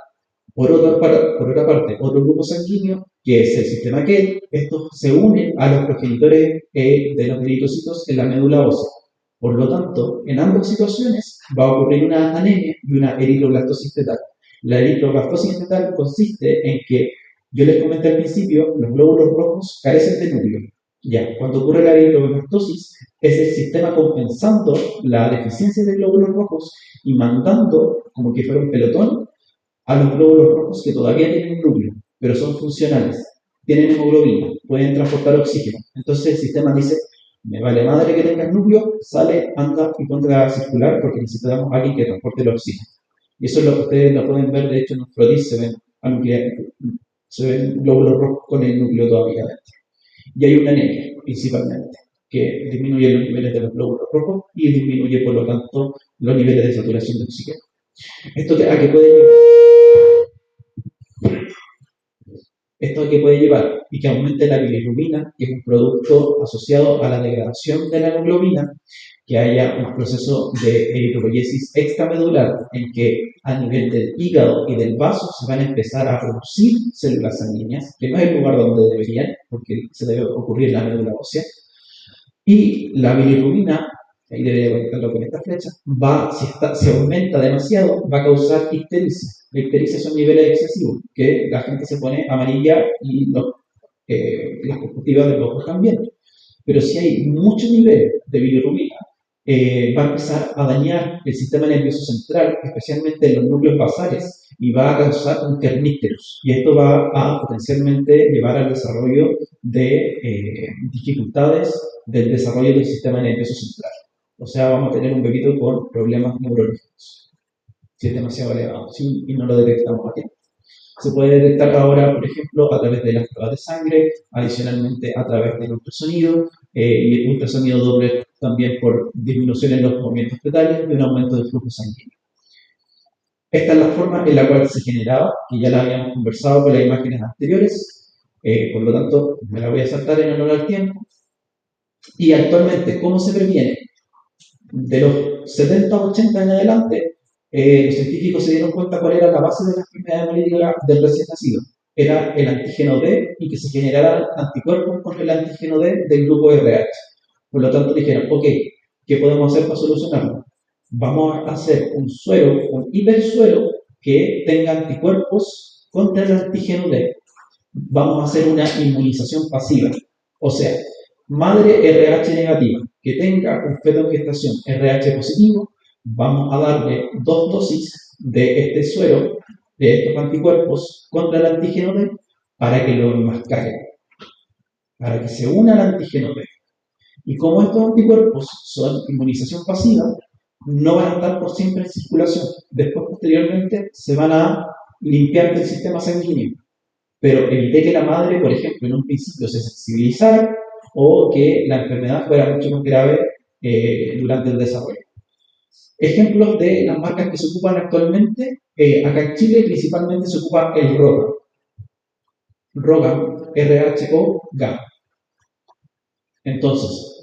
por otra parte, otro grupo sanguíneo, que es el sistema Kell. Estos se unen a los progenitores de los eritrocitos en la médula ósea. Por lo tanto, en ambas situaciones va a ocurrir una anemia y una eritroblastosis fetal. La eritroblastosis fetal consiste en que, yo les comenté al principio, los glóbulos rojos carecen de núcleo. Ya, cuando ocurre la eritroblastosis, es el sistema compensando la deficiencia de glóbulos rojos y mandando, como que fuera un pelotón, a los glóbulos rojos que todavía tienen un núcleo, pero son funcionales, tienen hemoglobina, pueden transportar oxígeno. Entonces el sistema dice, me vale madre que tengas núcleo, sale, anda y ponte a circular porque necesitamos a alguien que transporte el oxígeno. Y eso es lo que ustedes lo pueden ver, de hecho en los se ven glóbulos rojos con el núcleo todavía dentro. Y hay una anemia, principalmente, que disminuye los niveles de los glóbulos rojos y disminuye, por lo tanto, los niveles de saturación de oxígeno. ¿Esto a qué puede llevar? Esto que puede llevar y que aumente la bilirrubina, que es un producto asociado a la degradación de la hemoglobina, que haya un proceso de eritropoyesis extramedular en que a nivel del hígado y del vaso se van a empezar a producir células sanguíneas, que no es el lugar donde deberían, porque se debe ocurrir en la médula ósea, y la bilirrubina, ahí debería conectarlo con esta flecha, si aumenta demasiado, va a causar ictericia. La ictericia son niveles excesivos, que la gente se pone amarilla y las conjuntivas de los ojos también. Pero si hay mucho nivel de bilirrubina, va a empezar a dañar el sistema nervioso central, especialmente en los núcleos basales, y va a causar un kernicterus. Y esto va a potencialmente llevar al desarrollo de dificultades del desarrollo del sistema nervioso central. O sea, vamos a tener un bebito con problemas neurológicos, si es demasiado elevado, ¿sí? Y no lo detectamos a tiempo. Se puede detectar ahora, por ejemplo, a través de las pruebas de sangre, adicionalmente a través del ultrasonido, y el ultrasonido Doppler también por disminución en los movimientos fetales y un aumento del flujo sanguíneo. Esta es la forma en la cual se generaba, que ya la habíamos conversado con las imágenes anteriores, por lo tanto, me la voy a saltar en honor al tiempo. Y actualmente, ¿cómo se previene? De los 70 o 80 en adelante, los científicos se dieron cuenta cuál era la base de la enfermedad hemolítica del recién nacido. Era el antígeno D y que se generaran anticuerpos contra el antígeno D del grupo RH. Por lo tanto, dijeron, ok, ¿qué podemos hacer para solucionarlo? Vamos a hacer un suero, un hipersuero que tenga anticuerpos contra el antígeno D. Vamos a hacer una inmunización pasiva. O sea, madre RH negativa que tenga un feto en gestación RH positivo, vamos a darle 2 dosis de este suero, de estos anticuerpos contra el antígeno D, para que lo enmascare, para que se una al antígeno D. Y como estos anticuerpos son inmunización pasiva, no van a estar por siempre en circulación. Después, posteriormente, se van a limpiar del sistema sanguíneo. Pero evité que la madre, por ejemplo, en un principio se sensibilizara o que la enfermedad fuera mucho más grave durante el desarrollo. Ejemplos de las marcas que se ocupan actualmente, acá en Chile principalmente se ocupa el ROGAM. ROGAM, R-H-O-GAM. Entonces,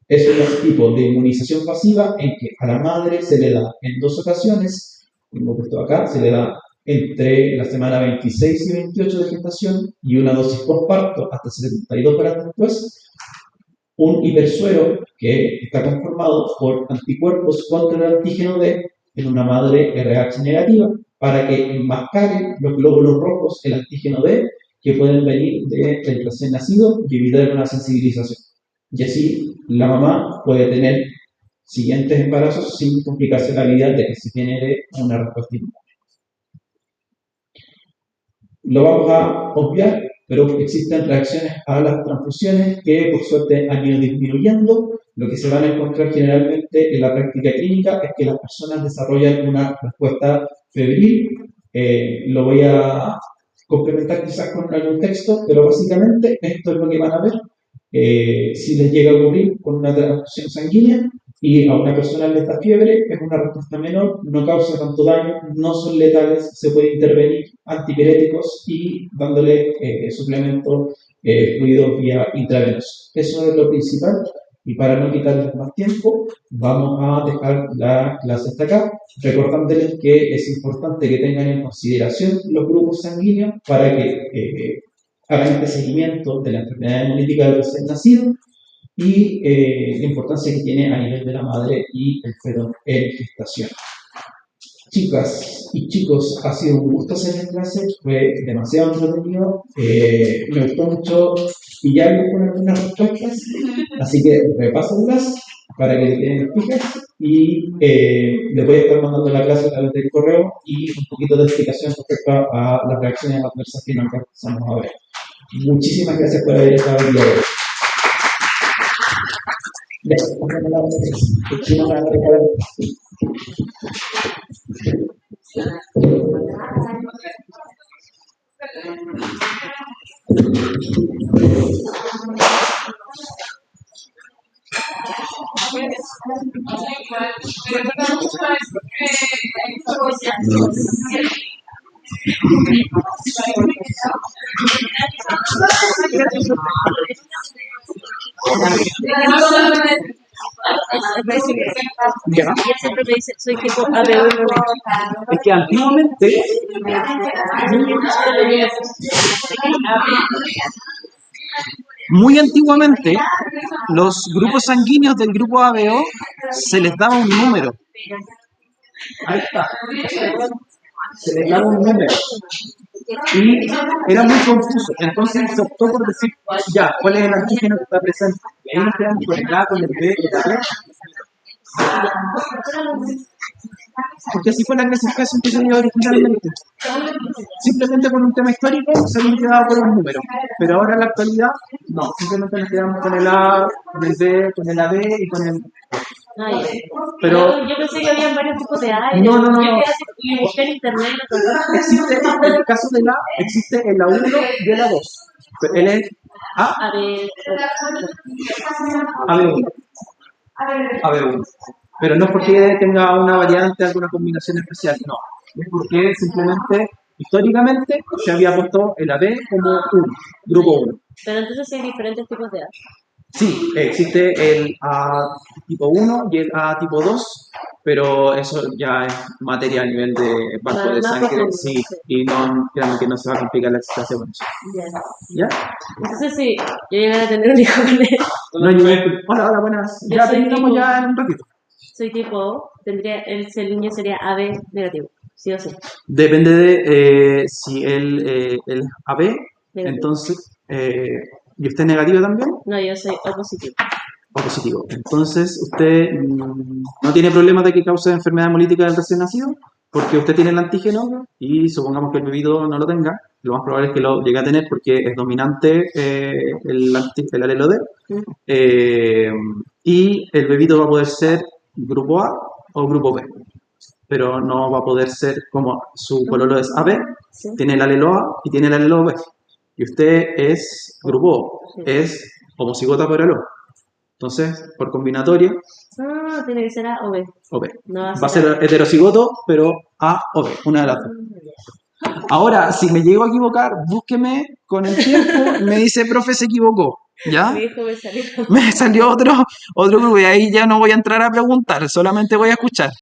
es un tipo de inmunización pasiva en que a la madre se le da en 2 ocasiones, como puesto acá, se le da entre la semana 26 y 28 de gestación y una dosis postparto hasta 72 horas después, un hipersuero que está conformado por anticuerpos contra el antígeno D en una madre RH negativa para que enmascare los glóbulos rojos, el antígeno D, que pueden venir del recién nacido y evitar una sensibilización. Y así la mamá puede tener siguientes embarazos sin complicarse la vida de que se genere una respuesta inmune. Lo vamos a obviar, pero existen reacciones a las transfusiones que por suerte han ido disminuyendo. Lo que se van a encontrar generalmente en la práctica clínica es que las personas desarrollan una respuesta febril. Lo voy a complementar quizás con algún texto, pero básicamente esto es lo que van a ver. Si les llega a ocurrir con una transfusión sanguínea y a una persona le da fiebre, es una respuesta menor, no causa tanto daño, no son letales, se puede intervenir antipiréticos y dándole suplemento fluido vía intravenosa. Eso es lo principal. Y para no quitarles más tiempo, vamos a dejar la clase hasta acá, recordándoles que es importante que tengan en consideración los grupos sanguíneos para que hagan este seguimiento de la enfermedad hemolítica del recién nacido y la importancia que tiene a nivel de la madre y el feto en gestación. Chicas y chicos, ha sido un gusto hacer la clase, fue demasiado entretenido, me gustó mucho pillarlos con algunas respuestas, así que repásenlas para que queden fijas y les voy a estar mandando la clase a través del correo y un poquito de explicación respecto a las reacciones adversas que nos empezamos a ver. Muchísimas gracias por haber estado el día de hoy. Ya, Ya. Siempre me dice, soy tipo AB1. Es que antiguamente, muy antiguamente, los grupos sanguíneos del grupo ABO se les daba un número. Ahí está. Se les daba un número. Y era muy confuso. Entonces se optó por decir, ya, ¿cuál es el antígeno que está presente? Y ahí nos quedamos con el A, con el B, el A. Porque así fue la clasificación que se dio originalmente. Simplemente por un tema histórico se habían quedado por un número. Pero ahora en la actualidad, no. Simplemente nos quedamos con el A, con el B, con el AB y con el... Pero Yo pensé que había varios tipos de A. no. Yo quedé así, busqué en internet. Existe, en el caso del A, existe el A1 y el A2. Pero él es A, A ver, AB1. AB1. Pero no es porque tenga una variante, alguna combinación especial, no. Es porque simplemente, históricamente, se había puesto el AB como 1, grupo 1. pero entonces hay diferentes tipos de A. Sí, existe el A tipo 1 y el A tipo 2, pero eso ya es materia a nivel de banco de Más sangre, profundo, sí, sí. y no, créanme que no se va a complicar la existencia con eso. Ya. ¿Ya? Entonces sí, yo llegaré a tener un hijo con él. No, hola, buenas. Yo Ya soy terminamos tipo- ya en un ratito. Soy tipo O, el niño sería AB negativo, sí o sí. Depende de si él es AB, Negativo. entonces, ¿y usted es negativo también? No, yo soy O positivo. O positivo. Entonces, usted no tiene problema de que cause enfermedad hemolítica del recién nacido, porque usted tiene el antígeno y supongamos que el bebido no lo tenga, lo más probable es que lo llegue a tener porque es dominante el alelo D, ¿Mm? y el bebido va a poder ser grupo A o grupo B, pero no va a poder ser como su pololo es AB, Sí. tiene el alelo A y tiene el alelo B, y usted es grupo O, Sí. es homocigota por alelo. Entonces, por combinatoria, Ah, tiene que ser A o B. o B. No va Va a ser heterocigoto, pero A o B, una de las dos. Ahora, si me llego a equivocar, búsqueme con el tiempo, me dice, profe, se equivocó. ¿Ya? Mi hijo me salió. Me salió otro grupo y ahí ya no voy a entrar a preguntar, solamente voy a escuchar.